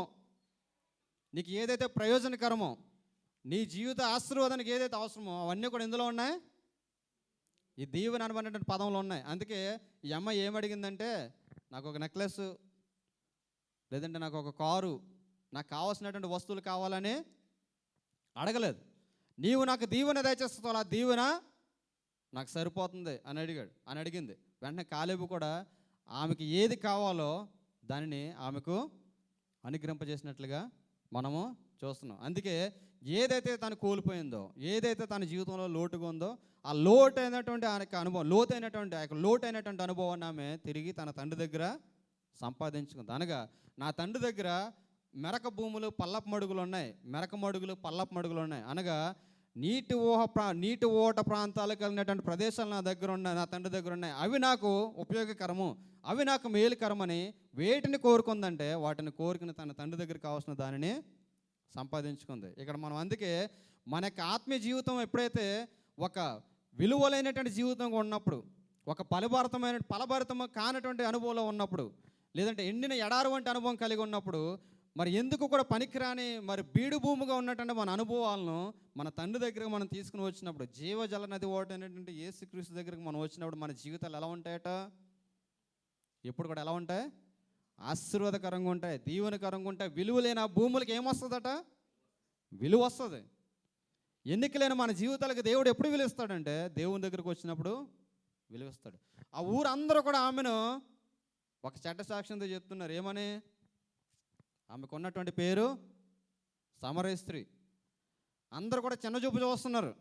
నీకు ఏదైతే ప్రయోజనకరమో, నీ జీవిత ఆశీర్వాదానికి ఏదైతే అవసరమో అవన్నీ కూడా ఇందులో ఉన్నాయి. ఈ దీవెన అనబడినటువంటి పదంలో ఉన్నాయి. అందుకే ఈ అమ్మాయి ఏమడిగిందంటే, నాకు ఒక నెక్లెస్, లేదంటే నాకు ఒక కారు, నాకు కావాల్సినటువంటి వస్తువులు కావాలని అడగలేదు. నీవు నాకు దీవెన దయచేస్తావు, ఆ దీవెన నాకు సరిపోతుంది అని అడిగింది. వెంటనే కాలేబు కూడా ఆమెకి ఏది కావాలో దానిని ఆమెకు అనుగ్రహింపజేసినట్లుగా మనము చూస్తున్నాం. అందుకే ఏదైతే తను కోల్పోయిందో, ఏదైతే తన జీవితంలో లోటుగా ఉందో, ఆ లోటైనటువంటి ఆ యొక్క అనుభవం, లోటైనటువంటి అనుభవాన్ని ఆమె తిరిగి తన తండ్రి దగ్గర సంపాదించుకుంది. అనగా నా తండ్రి దగ్గర మెరక భూములు పల్లపు మడుగులు ఉన్నాయి, పల్లపు మడుగులు ఉన్నాయి. అనగా నీటి ఓట ప్రాంతాలు కలిగినటువంటి ప్రదేశాలు నా దగ్గర ఉన్నాయి, నా తండ్రి దగ్గర ఉన్నాయి. అవి నాకు ఉపయోగకరము, అవి నాకు మేలుకరమని వేటిని కోరుకుందంటే వాటిని కోరుకుని తన తండ్రి దగ్గర కావాల్సిన దానిని సంపాదించుకుంది. ఇక్కడ మనం అందుకే మన యొక్క ఆత్మీయ జీవితం ఎప్పుడైతే ఒక విలువలైనటువంటి జీవితంగా ఉన్నప్పుడు, ఒక ఫలభరితం కానటువంటి అనుభవంలో ఉన్నప్పుడు, లేదంటే ఎండిన ఎడారు వంటి అనుభవం కలిగి ఉన్నప్పుడు, మరి ఎందుకు కూడా పనికిరాని బీడు భూమిగా ఉన్నటువంటి మన అనుభవాలను మన తండ్రి దగ్గరకు మనం తీసుకుని వచ్చినప్పుడు, జీవజల నది ఓట అనేటువంటి యేసుక్రీస్తు దగ్గరకు మనం వచ్చినప్పుడు మన జీవితాలు ఎలా ఉంటాయట? ఎప్పుడు కూడా ఎలా ఉంటాయి? ఆశీర్వాదకరంగా ఉంటాయి, దీవెనకరంగా ఉంటాయి. విలువ లేని ఆ భూములకి ఏమొస్తుందట? విలువ వస్తుంది. ఎన్నికలేని మన జీవితాలకు దేవుడు ఎప్పుడు విలువిస్తాడంటే దేవుని దగ్గరకు వచ్చినప్పుడు విలువిస్తాడు. ఆ ఊరందరూ కూడా ఆమెను ఒక చెడ్డ సాక్ష్యంతో చెప్తున్నారు. ఏమని? ఆమెకు ఉన్నటువంటి పేరు సమరయ స్త్రీ. అందరూ కూడా చిన్నచూపు చూస్తున్నారు.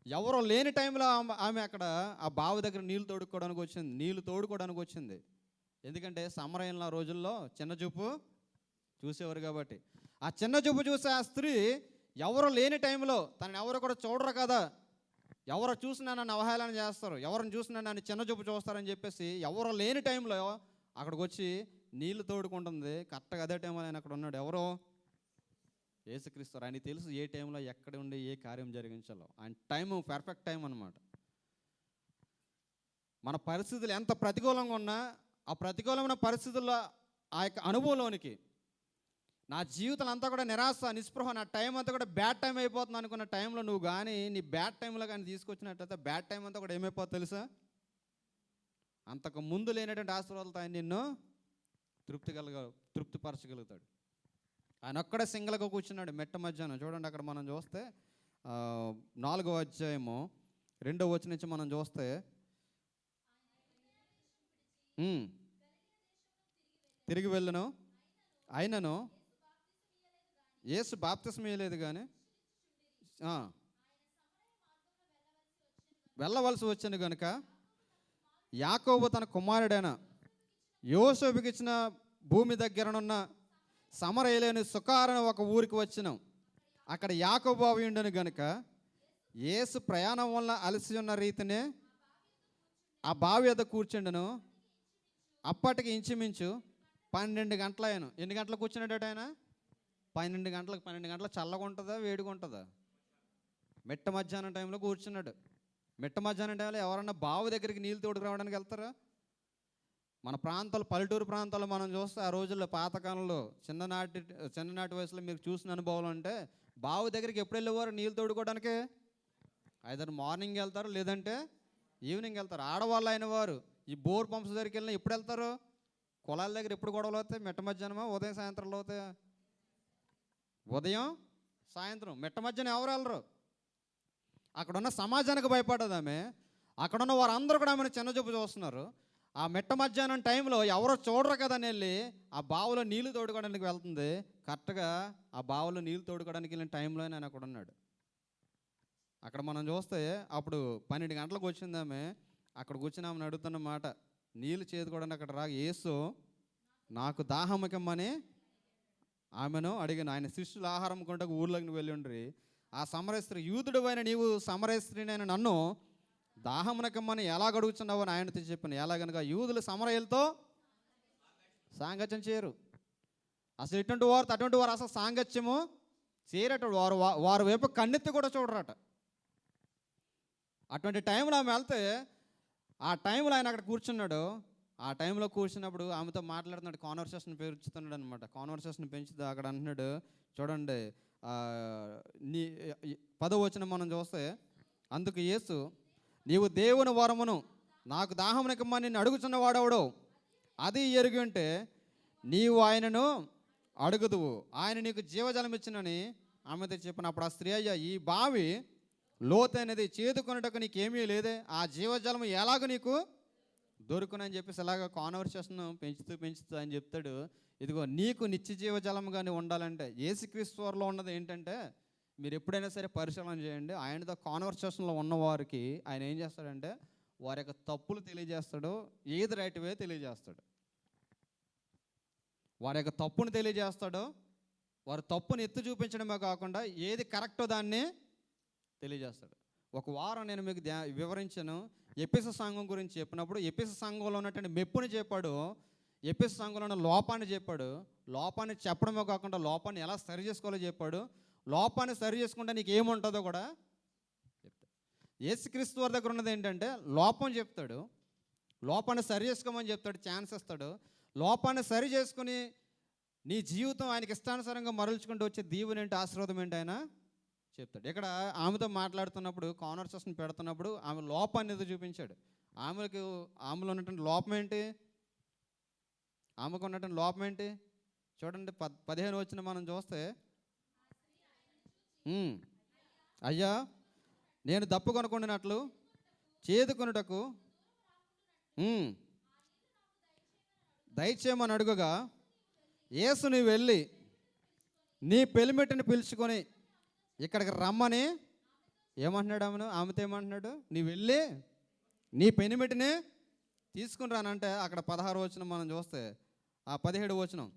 ఎవరో లేని టైంలో ఆమె అక్కడ ఆ బావి దగ్గర నీళ్లు తోడుకోవడానికి వచ్చింది. ఎందుకంటే సమరయంలో రోజుల్లో చిన్నచూపు చూసేవారు కాబట్టి. ఆ చిన్నచూపు చూసే ఆ స్త్రీ ఎవరు లేని టైంలో, తనని ఎవరు కూడా చూడరు కదా, ఎవరు చూసినా నన్ను అవహేళన చేస్తారు, ఎవరిని చూసినా నన్ను చిన్నచూపు చూస్తారని చెప్పేసి ఎవరు లేని టైంలో అక్కడికి వచ్చి నీళ్లు తోడుకుంటుంది. కరెక్ట్గా అదే టైంలో ఆయన అక్కడ ఉన్నాడు. ఎవరో? యేసుక్రీస్తు. ఆయనకి తెలుసు ఏ టైంలో ఎక్కడ ఉండి ఏ కార్యం జరిగించాలో. ఆయన టైము పర్ఫెక్ట్ టైం అన్నమాట. మన పరిస్థితులు ఎంత ప్రతికూలంగా ఉన్నా, ఆ ప్రతికూలమైన పరిస్థితుల్లో ఆ యొక్క అనుభవంలోనికి నా జీవితం అంతా కూడా నిరాశ, నిస్పృహ, నా టైం అంతా కూడా బ్యాడ్ టైం అయిపోతుంది అనుకున్న టైంలో నువ్వు కానీ నీ బ్యాడ్ టైంలో కానీ తీసుకొచ్చినట్టయితే బ్యాడ్ టైం అంతా కూడా ఏమైపోతుంది తెలుసా? అంతకు ముందు లేనటువంటి ఆశీర్వాదాలతో ఆయన నిన్ను తృప్తిపరచగలుగుతాడు. ఆయన ఒక్కడే సింగిల్గా కూర్చున్నాడు మెట్ట మధ్యాహ్నం. చూడండి అక్కడ మనం చూస్తే 4వ అధ్యాయము 2వ వచనం నుంచి మనం చూస్తే, తిరిగి వెళ్ళను, అయినను యేసు బాప్తిస్మం ఇయ్యలేదు కానీ వెళ్ళవలసి వచ్చాను కనుక యాకోబు తన కుమారుడైన యోసేపుకి ఇచ్చిన భూమి దగ్గరనున్న సమరయలేని సుకారణ ఒక ఊరికి వచ్చినాం. అక్కడ యాకోబు బావి ఉండను గనుక యేసు ప్రయాణం వల్ల అలసి ఉన్న రీతినే ఆ బావి వద్ద కూర్చుండెను. అప్పటికి ఇంచుమించు 12 గంటలయ్యాను. ఎన్ని గంటలకు కూర్చున్నాడట ఆయన? 12 గంటలకు. 12 గంటల చల్లగా ఉంటుందా, వేడిగా ఉంటుందా? మిట్ట మధ్యాహ్నం టైంలో కూర్చున్నాడు. మిట్ట మధ్యాహ్నం టైంలో ఎవరన్నా బావి దగ్గరికి నీళ్ళు తోడుకు రావడానికి వెళ్తారా? మన ప్రాంతాలు, పల్లెటూరు ప్రాంతాల్లో మనం చూస్తే ఆ రోజుల్లో పాతకాలంలో చిన్ననాటి వయసులో మీరు చూసిన అనుభవాలు అంటే బావి దగ్గరికి ఎప్పుడు వెళ్ళేవారు నీళ్ళు తోడుకోవడానికి? ఐదర్ మార్నింగ్ వెళ్తారు, లేదంటే ఈవినింగ్ వెళ్తారు. ఆడవాళ్ళు అయిన వారు ఈ బోర్ పంప్స్ దగ్గరికి వెళ్ళినా ఎప్పుడు వెళ్తారు? కులాల దగ్గర ఎప్పుడు గొడవలు అవుతాయి? మిట్ట మధ్యాహ్నమా, ఉదయం సాయంత్రంలో అవుతాయా? ఉదయం సాయంత్రం. మిట్ట మధ్యాహ్నం ఎవరు వెళ్ళరు. అక్కడున్న సమాజానికి భయపడదు ఆమె. అక్కడున్న వారందరూ కూడా ఆమెను చిన్నచూపు చూస్తున్నారు. ఆ మిట్ట మధ్యాహ్నం టైంలో ఎవరో చూడరు కదా అని వెళ్ళి ఆ బావిలో నీళ్లు తోడుకోవడానికి వెళ్తుంది. కరెక్ట్గా ఆ బావిలో నీళ్లు తోడుకోవడానికి వెళ్ళిన టైంలో నేను అక్కడ ఉన్నాడు. అక్కడ మనం చూస్తే అప్పుడు 12 గంటలకు వచ్చింది ఆమె. అక్కడ కూర్చుని ఆమెను అడుగుతున్న మాట, నీళ్ళు చేదుకోవడానికి అక్కడ రాగా యేసు నాకు దాహముకమ్మని ఆమెను అడిగాను. ఆయన శిష్యులు ఆహారం కొంటకు ఊర్లోకి వెళ్ళి ఉండ్రి. ఆ సమరయ స్త్రీ, యూదుడు అయిన నీవు సమరయ స్త్రీనైనా నన్ను దాహమునకమ్మని ఎలా అడుగుతున్నావు అని ఆయనతో చెప్పాను. ఎలాగనగా యూదులు సమరయులతో సాంగత్యం చేయరు. అసలు అటువంటి వారు అసలు సాంగత్యము చేయరట. వారు వైపు కన్నెత్తి కూడా చూడరట. అటువంటి టైంలో ఆమె వెళ్తే ఆ టైంలో ఆయన అక్కడ కూర్చున్నాడు. ఆ టైంలో కూర్చున్నప్పుడు ఆమెతో మాట్లాడుతున్నాడు, కాన్వర్సేషన్ పెంచుతున్నాడు అనమాట. కాన్వర్సేషన్ పెంచుతూ అక్కడ అంటున్నాడు, చూడండి 10వ వచనం మనం చూస్తే, అందుకు యేసు నీవు దేవుని వరమును నాకు దాహమునకమ్మని నిన్ను అడుగుచున్నవాడెవడో అది ఎరిగి ఉంటే నీవు ఆయనను అడుగుదువు, ఆయన నీకు జీవజలం ఇచ్చినని ఆమెతో చెప్పినప్పుడు ఆ స్త్రీ, అయ్యా ఈ బావి లోతైనది, చేదుకొనుటకు నీకేమీ లేదే, ఆ జీవజలం ఎలాగ నీకు దొరుకునని చెప్పేసి ఇలాగ కాన్వర్సేషన్ పెంచుతూ ఆయన చెప్తాడు. ఇదిగో నీకు నిత్య జీవజలంగానే ఉండాలంటే యేసుక్రీస్తు వారిలో ఉన్నది ఏంటంటే, మీరు ఎప్పుడైనా సరే పరిశీలన చేయండి, ఆయనతో కాన్వర్సేషన్లో ఉన్నవారికి ఆయన ఏం చేస్తాడంటే వారి యొక్క తప్పులు తెలియజేస్తాడు, ఏది రైట్ వే తెలియజేస్తాడు. వారి యొక్క తప్పును తెలియజేస్తాడు, వారి తప్పును ఎత్తి చూపించడమే కాకుండా ఏది కరెక్టో దాన్ని తెలియజేస్తాడు. ఒక వారం నేను మీకు వివరించాను. ఎఫెసు సంఘం గురించి చెప్పినప్పుడు ఎఫెసు సంఘంలో ఉన్నటువంటి మెప్పుని చెప్పాడు, ఎఫెసు సంఘంలో ఉన్న లోపాన్ని చెప్పాడు. లోపాన్ని చెప్పడమే కాకుండా లోపాన్ని ఎలా సరి చేసుకోవాలో చెప్పాడు. లోపాన్ని సరి చేసుకుంటే నీకు ఏముంటుందో కూడా చెప్తాడు. యేసుక్రీస్తు వారి దగ్గర ఉన్నది ఏంటంటే లోపం చెప్తాడు, లోపాన్ని సరి చేసుకోమని చెప్తాడు, ఛాన్స్ ఇస్తాడు. లోపాన్ని సరి చేసుకుని నీ జీవితం ఆయనకి ఇష్టానుసారంగా మరల్చుకుంటూ వచ్చే దీవెన ఏంటి, ఆశీర్వాదం ఏంటి ఆయన చెప్తాడు. ఇక్కడ ఆమెతో మాట్లాడుతున్నప్పుడు, కాన్వర్సేషన్ పెడుతున్నప్పుడు ఆమె లోపాన్ని ఏదో చూపించాడు. ఆమెలో ఉన్నటువంటి లోపం ఏంటి, ఆమెకు ఉన్నటువంటి లోపం ఏంటి చూడండి. 15 వచ్చిన మనం చూస్తే, అయ్యా నేను దప్పు కొనుక్కుంటున్నట్లు చేదుకొనుటకు దయచేయమని అడుగుగా, యేసు నీవు వెళ్ళి నీ పెలిమిటిని పిలుచుకొని ఇక్కడికి రమ్మని ఏమంటున్నాడు ఆమెతో ఏమంటున్నాడు, నీవు వెళ్ళి నీ పెనిమిటిని తీసుకుని రానంటే అక్కడ 16 వచనం మనం చూస్తే, ఆ 17 వచనం,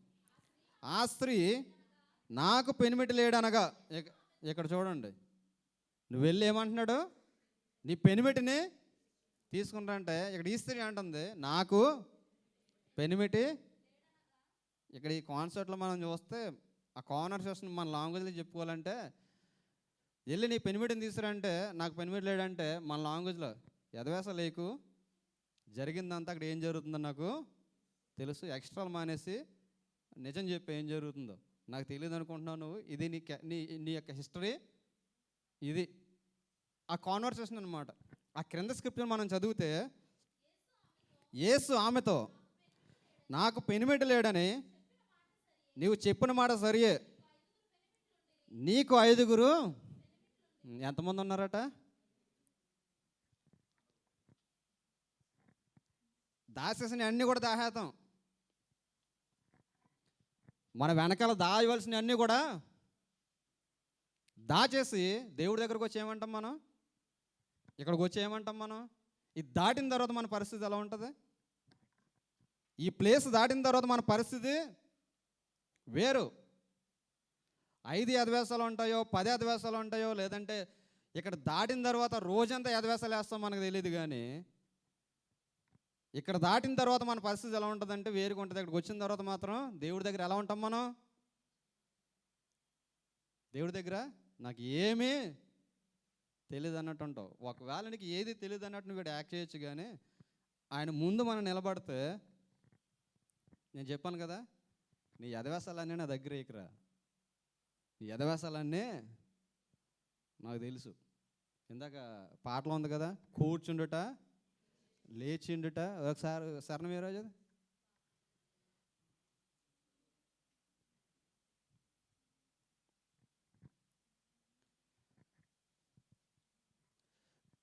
ఆ స్త్రీ నాకు పెనిమిటి లేడనగా, ఇక్కడ చూడండి, నువ్వు వెళ్ళి ఏమంటున్నాడు, నీ పెనిమిటిని తీసుకుని రా అంటే ఇక్కడ ఈ స్త్రీ అంటుంది నాకు పెనిమిటి. ఇక్కడ ఈ కాన్సెప్ట్లో మనం చూస్తే ఆ కాన్వర్సేషన్ మన లాంగ్వేజ్లో చెప్పుకోవాలంటే, వెళ్ళి నీ పెనిమిటిని తీసుకురంటే నాకు పెనిమిటి లేడంటే మన లాంగ్వేజ్లో ఎదవేస లేకు, జరిగిందంతా అక్కడ ఏం జరుగుతుందో నాకు తెలుసు, ఎక్స్ట్రాలు మానేసి నిజం చెప్పి ఏం జరుగుతుందో నాకు తెలియదు అనుకుంటున్నావు నువ్వు, ఇది నీ యొక్క హిస్టరీ, ఇది ఆ కాన్వర్సేషన్ అనమాట. ఆ క్రింద స్క్రిప్ట్ని మనం చదివితే, యేసు ఆమెతో నాకు పెనిమిటి లేడని నీవు చెప్పిన మాట సరియే, నీకు 5 ఎంతమంది ఉన్నారట, దాచేసిన అన్నీ కూడా దాహేతాం, మన వెనకాల దాయవలసిన అన్నీ కూడా దాచేసి దేవుడి దగ్గరకు వచ్చి ఏమంటాం మనం, ఇక్కడికి వచ్చి ఏమంటాం మనం, ఇది దాటిన తర్వాత మన పరిస్థితి ఎలా ఉంటుంది, ఈ ప్లేస్ దాటిన తర్వాత మన పరిస్థితి వేరు. 5 యద్వేషాలు ఉంటాయో 10 యద్వేషాలు ఉంటాయో, లేదంటే ఇక్కడ దాటిన తర్వాత రోజంతా యద్వేషాలు వేస్తాం మనకు తెలియదు, కానీ ఇక్కడ దాటిన తర్వాత మన పరిస్థితి ఎలా ఉంటుందంటే వేరుగా ఉంటుంది. ఇక్కడికి వచ్చిన తర్వాత మాత్రం దేవుడి దగ్గర ఎలా ఉంటాం మనం, దేవుడి దగ్గర నాకు ఏమీ తెలియదు అన్నట్టు ఉంటావు. ఒకవేళ నీకు ఏది తెలియదు అన్నట్టు నువ్వు యాక్ట్ చేయొచ్చు, కానీ ఆయన ముందు మనం నిలబడితే, నేను చెప్పాను కదా, నీ యదవేశాలన్నీ నా దగ్గర ఇకరా, నీ యదవేశాలన్నీ నాకు తెలుసు. ఇందాక పాటలో ఉంది కదా, కూర్చుండుట లేచిండుట, ఒకసారి సరణం ఏ రోజు,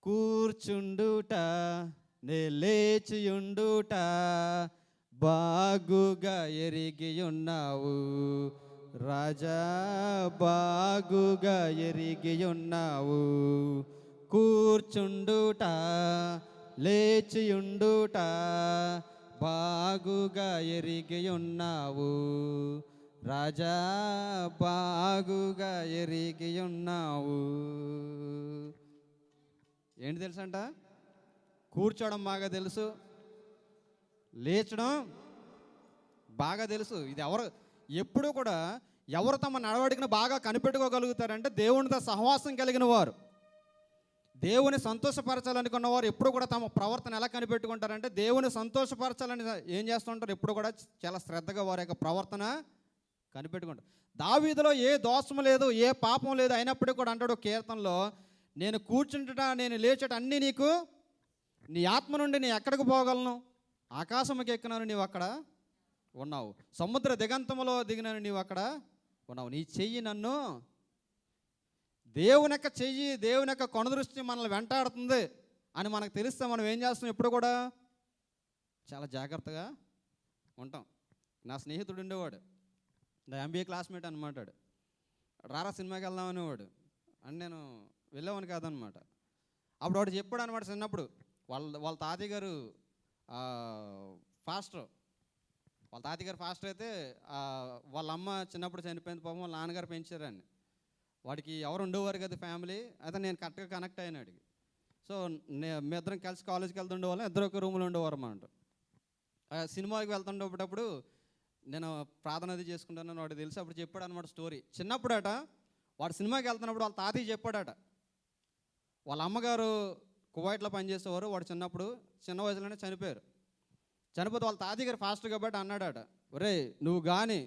కూర్చుండుట నే లేచియుండుట బాగుగా ఎరిగి ఉన్నావు రాజా, బాగుగా ఎరిగి ఉన్నావు, కూర్చుండుట లేచియుండుట బాగుగా ఎరిగి ఉన్నావు రాజా, బాగుగా ఎరిగి ఉన్నావు. ఏంటి తెలుసంట, కూర్చోవడం బాగా తెలుసు, లేచడం బాగా తెలుసు. ఇది ఎప్పుడూ కూడా ఎవరు తమ నడవడికను బాగా కనిపెట్టుకోగలుగుతారంటే దేవునితో సహవాసం కలిగిన వారు, దేవుని సంతోషపరచాలనుకున్నవారు ఎప్పుడు కూడా తమ ప్రవర్తన ఎలా కనిపెట్టుకుంటారంటే దేవుని సంతోషపరచాలని ఏం చేస్తుంటారు, ఎప్పుడు కూడా చాలా శ్రద్ధగా వారి యొక్క ప్రవర్తన కనిపెట్టుకుంటారు. దావీదులో ఏ దోషం లేదు, ఏ పాపం లేదు, అయినప్పటికీ కూడా అంటాడు కీర్తనలో, నేను కూర్చుంటా నేను లేచట అన్నీ నీకు నీ ఆత్మ నుండి నీ ఎక్కడికి పోగలను? ఆకాశముకి ఎక్కినాను, నీవు అక్కడ ఉన్నావు. సముద్ర దిగంతములో దిగినాను, నీవు అక్కడ ఉన్నావు. నీ చెయ్యి నన్ను, దేవుని యొక్క చెయ్యి, దేవుని యొక్క కొనదృష్టి మనల్ని వెంటాడుతుంది అని మనకు తెలిస్తే మనం ఏం చేస్తాం? ఎప్పుడు కూడా చాలా జాగ్రత్తగా ఉంటాం. నా స్నేహితుడు ఉండేవాడు, నా ఎంబీఏ క్లాస్మేట్ అనమాట. రారా సినిమాకి వెళ్దాం అనేవాడు. అని నేను వెళ్ళేవాని కాదనమాట. అప్పుడు వాడు చెప్పాడు అనమాట, చిన్నప్పుడు వాళ్ళ తాతయ్య గారు ఫాస్టర్. వాళ్ళ తాతయ్య గారు ఫాస్టర్ అయితే వాళ్ళ అమ్మ చిన్నప్పుడు చనిపోయింది, పాపం వాళ్ళ నాన్నగారు పెంచారని. వాడికి ఎవరు ఉండేవారు కదా ఫ్యామిలీ. అయితే నేను కరెక్ట్గా కనెక్ట్ అయినాడు. సో మీ ఇద్దరం కలిసి కాలేజీకి వెళ్తుండేవాళ్ళం, ఇద్దరు ఒక రూమ్లో ఉండేవారు అన్నమాట. సినిమాకి వెళ్తుండేటప్పుడు నేను ప్రార్థన అది చేసుకుంటానని వాడు తెలిసి అప్పుడు చెప్పాడు అనమాట స్టోరీ. చిన్నప్పుడట వాడు సినిమాకి వెళ్తున్నప్పుడు వాళ్ళ తాతయ్య చెప్పాడట, వాళ్ళ అమ్మగారు కువైట్లో పనిచేసేవారు. వాడు చిన్నప్పుడు చిన్న వయసులోనే చనిపోయారు. చనిపోతే వాళ్ళ తాతయ్య గారు ఫాస్ట్ కాబట్టి అన్నాడట, ఒరే నువ్వు కానీ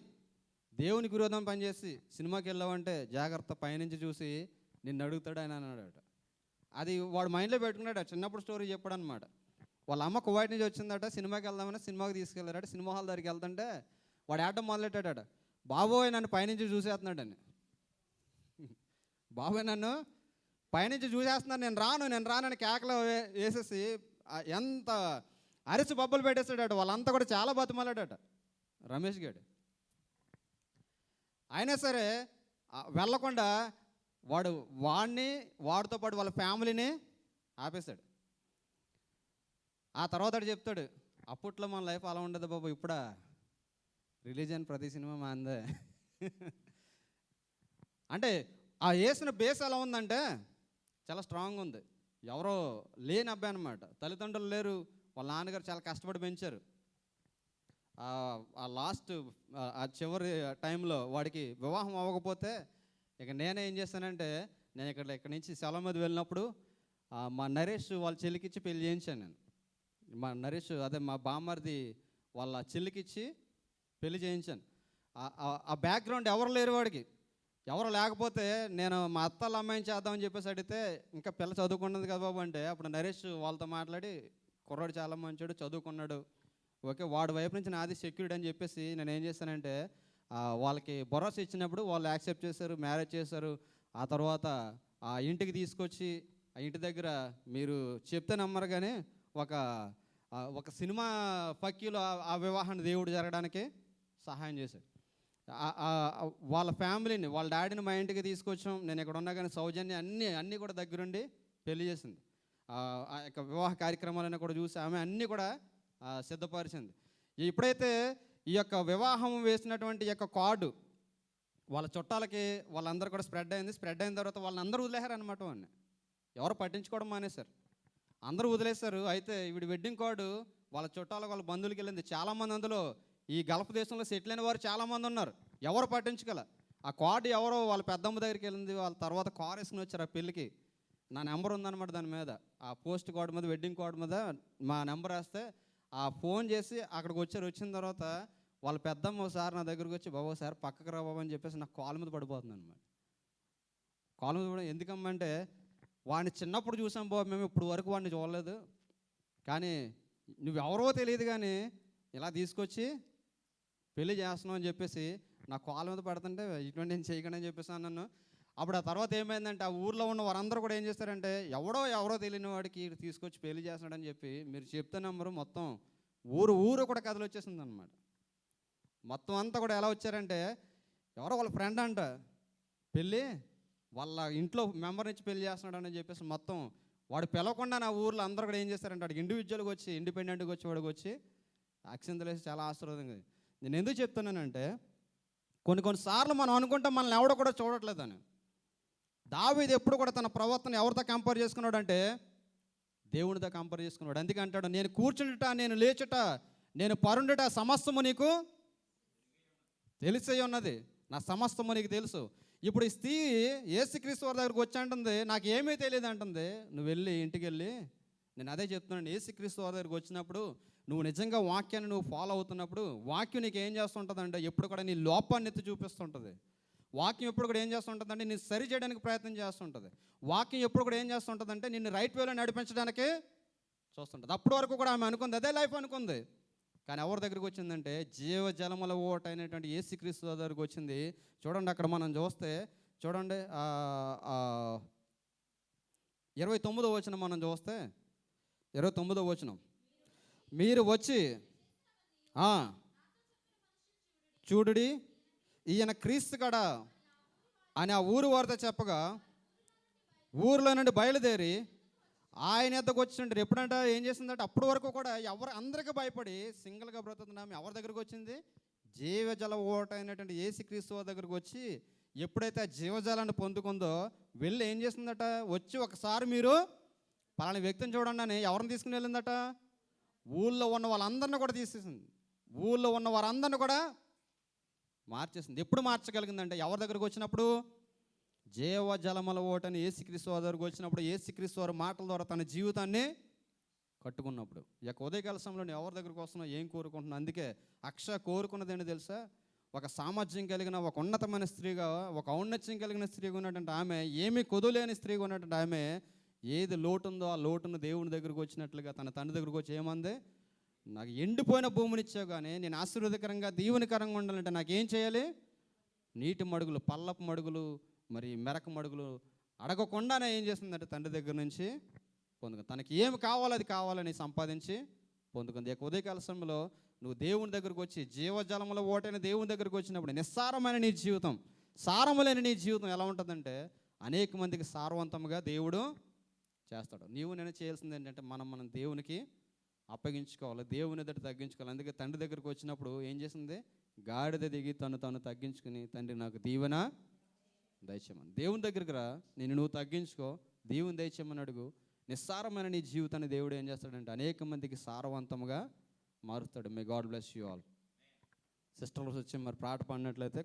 దేవునికి విరోధం పనిచేసి సినిమాకి వెళ్ళావంటే జాగ్రత్త, పైనుంచి చూసి నిన్ను అడుగుతాడు ఆయన అన్నాడట. అది వాడు మైండ్లో పెట్టుకున్నాడు. చిన్నప్పుడు స్టోరీ చెప్పాడు అనమాట. వాళ్ళ అమ్మ కువైట్ నుంచి వచ్చిందట, సినిమాకి వెళ్దామని సినిమాకి తీసుకెళ్ళారట. సినిమా హాల్ దగ్గరికి వెళ్తుంటే వాడు ఆడటం మొదలెట్టాడట, బాబోయ్ నన్ను పైనుంచి చూసేస్తున్నాడని. బాబోయ్ నన్ను పైనుంచి చూసేస్తున్నాడు, నేను రానని కేకలో వేసేసి ఎంత అరిచి బబ్బలు పెట్టేస్తాడట. వాళ్ళంతా కూడా చాలా బతిమాలాడట రమేష్ గారు. అయినా సరే వెళ్ళకుండా వాడితో పాటు వాళ్ళ ఫ్యామిలీని ఆపేశాడు. ఆ తర్వాత చెప్తాడు, అప్పట్లో మన లైఫ్ అలా ఉండదు బాబు, ఇప్పుడా రిలీజియన్ ప్రతి సినిమా మా అందే. అంటే ఆ వేసిన బేస్ ఎలా ఉందంటే చాలా స్ట్రాంగ్ ఉంది. ఎవరో లేని అబ్బాయి అనమాట, తల్లిదండ్రులు లేరు, వాళ్ళ నాన్నగారు చాలా కష్టపడి పెంచారు. ఆ లాస్ట్ ఆ చివరి టైంలో వాడికి వివాహం అవ్వకపోతే ఇక నేనే ఏం చేశానంటే, నేను ఇక్కడి నుంచి సెలవు మీద వెళ్ళినప్పుడు మా నరేష్ వాళ్ళ చెల్లికిచ్చి పెళ్లి చేయించాను. నేను మా బామ్మర్ది వాళ్ళ చెల్లికిచ్చి పెళ్లి చేయించాను. ఆ బ్యాక్గ్రౌండ్ ఎవరు లేరు వాడికి. ఎవరు లేకపోతే నేను మా అత్తల అమ్మాయిని చేద్దామని చెప్పేసి అడిగితే, ఇంకా పిల్ల చదువుకున్నది కదా బాబు అంటే, అప్పుడు నరేష్ వాళ్ళతో మాట్లాడి, కుర్రాడు చాలా మంచోడు, చదువుకున్నాడు, ఓకే వాడి వైపు నుంచి నాది సెక్యూరిటీ అని చెప్పేసి నేను ఏం చేశానంటే వాళ్ళకి భరోసా ఇచ్చినప్పుడు వాళ్ళు యాక్సెప్ట్ చేశారు, మ్యారేజ్ చేశారు. ఆ తర్వాత ఆ ఇంటికి తీసుకొచ్చి ఆ ఇంటి దగ్గర మీరు చెప్తే నమ్మరు కానీ ఒక సినిమా పక్కీలో ఆ వివాహాన్ని దేవుడు జరగడానికి సహాయం చేశాడు. వాళ్ళ ఫ్యామిలీని, వాళ్ళ డాడీని మా ఇంటికి తీసుకొచ్చాం. నేను ఇక్కడ ఉన్నా కానీ సౌజన్య అన్నీ కూడా దగ్గరుండి పెళ్లి చేసింది. ఆ యొక్క వివాహ కార్యక్రమాలన్నీ కూడా చూసి ఆమె అన్నీ కూడా సిద్ధపరిచింది. ఎప్పుడైతే ఈ యొక్క వివాహం వేసినటువంటి యొక్క కార్డు వాళ్ళ చుట్టాలకి వాళ్ళందరూ కూడా స్ప్రెడ్ అయిన తర్వాత వాళ్ళని అందరూ వదిలేశారు అనమాట. వాడిని ఎవరు పట్టించుకోవడం మానేశారు, అందరూ వదిలేశారు. అయితే వీడి వెడ్డింగ్ కార్డు వాళ్ళ చుట్టాలకు వాళ్ళ బంధువులకి వెళ్ళింది. చాలామంది అందులో ఈ గల్ఫ్ దేశంలో సెటిల్ అయిన వారు చాలామంది ఉన్నారు, ఎవరు పట్టించుకోలే. ఆ కార్డు ఎవరో వాళ్ళ పెద్దమ్మ దగ్గరికి వెళ్ళింది. వాళ్ళ తర్వాత కార్ వేసుకుని వచ్చారు ఆ పెళ్ళికి. నా నెంబర్ ఉందన్నమాట దాని మీద, ఆ పోస్ట్ కార్డు మీద, వెడ్డింగ్ కార్డు మీద మా నెంబర్ వేస్తే ఆ ఫోన్ చేసి అక్కడికి వచ్చిన తర్వాత వాళ్ళ పెద్దమ్మ ఒకసారి నా దగ్గరకు వచ్చి, బాబు ఒకసారి పక్కకు రా బాబు అని చెప్పేసి నాకు కాలు మీద పడిపోతుంది అనమాట. కాలు మీద ఎందుకమ్మంటే, వాడిని చిన్నప్పుడు చూసాం బాబు మేము, ఇప్పుడు వరకు వాడిని చూడలేదు, కానీ నువ్వెవరో తెలియదు కానీ ఇలా తీసుకొచ్చి పెళ్లి చేస్తున్నావు అని చెప్పేసి నా కాలు మీద పడుతుంటే ఇటువంటి నేను చేయకండి అని చెప్పేసి నన్ను. అప్పుడు ఆ తర్వాత ఏమైందంటే, ఆ ఊర్లో ఉన్న వారందరూ కూడా ఏం చేస్తారంటే, ఎవరో తెలియని వాడికి తీసుకొచ్చి పెళ్లి చేస్తున్నాడని చెప్పి మీరు చెప్తే నెంబరు మొత్తం ఊరు కూడా కథలు వచ్చేసింది అనమాట. మొత్తం అంతా కూడా ఎలా వచ్చారంటే, ఎవరో వాళ్ళ ఫ్రెండ్ అంట పెళ్ళి వాళ్ళ ఇంట్లో మెంబర్ నుంచి పెళ్లి చేస్తున్నాడని చెప్పేసి మొత్తం వాడు పిలవకుండా నా ఊర్లో అందరూ కూడా ఏం చేస్తారంటే, వాడికి ఇండివిజువల్గా వచ్చి ఇండిపెండెంట్గా వచ్చి వాడికి వచ్చి అక్షింతలు వేసి చాలా ఆశీర్వాదంగా. నేను ఎందుకు చెప్తున్నానంటే, కొన్నిసార్లు మనం అనుకుంటాం మనల్ని ఎవడో కూడా చూడట్లేదని. దావీదు ఎప్పుడు కూడా తన ప్రవర్తన ఎవరితో కంపేర్ చేసుకున్నాడు అంటే దేవునితో కంపేర్ చేసుకున్నాడు. అందుకే అంటాడు, నేను కూర్చుండుట, నేను లేచుట, నేను పరుండుట సమస్తము నీకు తెలిసే ఉన్నది, నా సమస్తము నీకు తెలుసు. ఇప్పుడు ఈ స్త్రీ యేసుక్రీస్తు వారి దగ్గరకు వచ్చి అంటుంది, నాకు ఏమీ తెలియదు అంటుంది. నువ్వు వెళ్ళి ఇంటికి వెళ్ళి, నేను అదే చెప్తున్నాను, యేసుక్రీస్తు వారి దగ్గరకు వచ్చినప్పుడు నువ్వు నిజంగా వాక్యాన్ని నువ్వు ఫాలో అవుతున్నప్పుడు వాక్యం నీకు ఏం చేస్తుంటుంది అంటే, ఎప్పుడు కూడా నీ లోపాన్ని ఎత్తి చూపిస్తుంటుంది. వాక్యం ఎప్పుడు కూడా ఏం చేస్తుంటుందంటే నిన్ను సరి చేయడానికి ప్రయత్నం చేస్తుంటుంది. వాక్యం ఎప్పుడు కూడా ఏం చేస్తుంటుందంటే నిన్ను రైట్ వేలో నడిపించడానికి చూస్తుంటుంది. అప్పటి వరకు కూడా ఆమె అనుకుంది, అదే లైఫ్ అనుకుంది. కానీ ఎవరి దగ్గరికి వచ్చిందంటే జీవజలముల ఓట అయినటువంటి యేసుక్రీస్తు దగ్గరికి వచ్చింది. చూడండి అక్కడ మనం చూస్తే, చూడండి 29వ వచనం మనం చూస్తే, 29వ వచనం, మీరు వచ్చి చూడుడి ఈయన క్రీస్తు కడ అని ఆ ఊరు వారితో చెప్పగా ఊరిలో నుండి బయలుదేరి ఆయన ఎద్దకు వచ్చింటారు. ఎప్పుడంట ఏం చేసిందంటే అప్పటి వరకు కూడా అందరికీ భయపడి సింగిల్గా బ్రతుకుతున్నాము. ఎవరి దగ్గరికి వచ్చింది? జీవజల ఓట అయినటువంటి యేసుక్రీస్తు దగ్గరికి వచ్చి ఎప్పుడైతే ఆ జీవజలాన్ని పొందుకుందో వెళ్ళి ఏం చేసిందట, వచ్చి ఒకసారి మీరు పలానా వ్యక్తిని చూడండి అని ఎవరిని తీసుకుని వెళ్ళిందట? ఊళ్ళో ఉన్న వాళ్ళందరినీ కూడా తీసేసింది. ఊళ్ళో ఉన్న వారందరినీ కూడా మార్చేసింది. ఎప్పుడు మార్చగలిగిందంటే ఎవరి దగ్గరికి వచ్చినప్పుడు? జీవజలముల ఓటని యేసుక్రీస్తు దగ్గరికి వచ్చినప్పుడు, యేసుక్రీస్తు వారి మాటల ద్వారా తన జీవితాన్ని కట్టుకున్నప్పుడు. ఇక ఉదయకాల సమయంలో ఎవరి దగ్గరికి వస్తున్నావు, ఏం కోరుకుంటున్నావు? అందుకే అక్ష కోరుకున్నది ఏంటి తెలుసా? ఒక సామర్థ్యం కలిగిన, ఒక ఉన్నతమైన స్త్రీగా, ఒక ఔన్నత్యం కలిగిన స్త్రీగా ఉన్నటువంటి ఆమె, ఏమీ కొదులేని స్త్రీగా ఉన్నటువంటి ఆమె, ఏది లోటు ఉందో ఆ లోటును దేవుని దగ్గరికి వచ్చినట్లుగా తన తండ్రి దగ్గరికి వచ్చి ఏమంది, నాకు ఎండిపోయిన భూమిని ఇచ్చావు కానీ నేను ఆశీర్వాదకరంగా దీవెనకరంగా ఉండాలంటే నాకేం చేయాలి? నీటి మడుగులు, పల్లపు మడుగులు, మరి మెరక మడుగులు అడగకుండానే ఏం చేస్తుందంటే తండ్రి దగ్గర నుంచి పొందుకుంది. తనకి ఏమి కావాలో అది కావాలని సంపాదించి పొందుకుంది. ఇక ఉదయకాల సమయంలో నువ్వు దేవుని దగ్గరకు వచ్చి జీవజలముల ఓటైన దేవుని దగ్గరకు వచ్చినప్పుడు నిస్సారమైన నీ జీవితం, సారములేని నీ జీవితం ఎలా ఉంటుందంటే అనేక మందికి సారవంతంగా దేవుడు చేస్తాడు. నీవు నేను చేయాల్సింది ఏంటంటే మనం దేవునికి అప్పగించుకోవాలి, దేవుని ఎదుట తగ్గించుకోవాలి. అందుకే తండ్రి దగ్గరికి వచ్చినప్పుడు ఏం చేసింది? గాడిద దిగి తను తగ్గించుకుని, తండ్రి నాకు దీవెన దయచేయమని. దేవుని దగ్గరికి రా, నువ్వు తగ్గించుకో, దేవుని దయచేయమని అడుగు. నిస్సారమైన నీ జీవితాన్ని దేవుడు ఏం చేస్తాడంటే అనేక మందికి సారవంతంగా మారుస్తాడు. May God bless you all. Sisters వచ్చి మరి పాట పాడినట్లయితే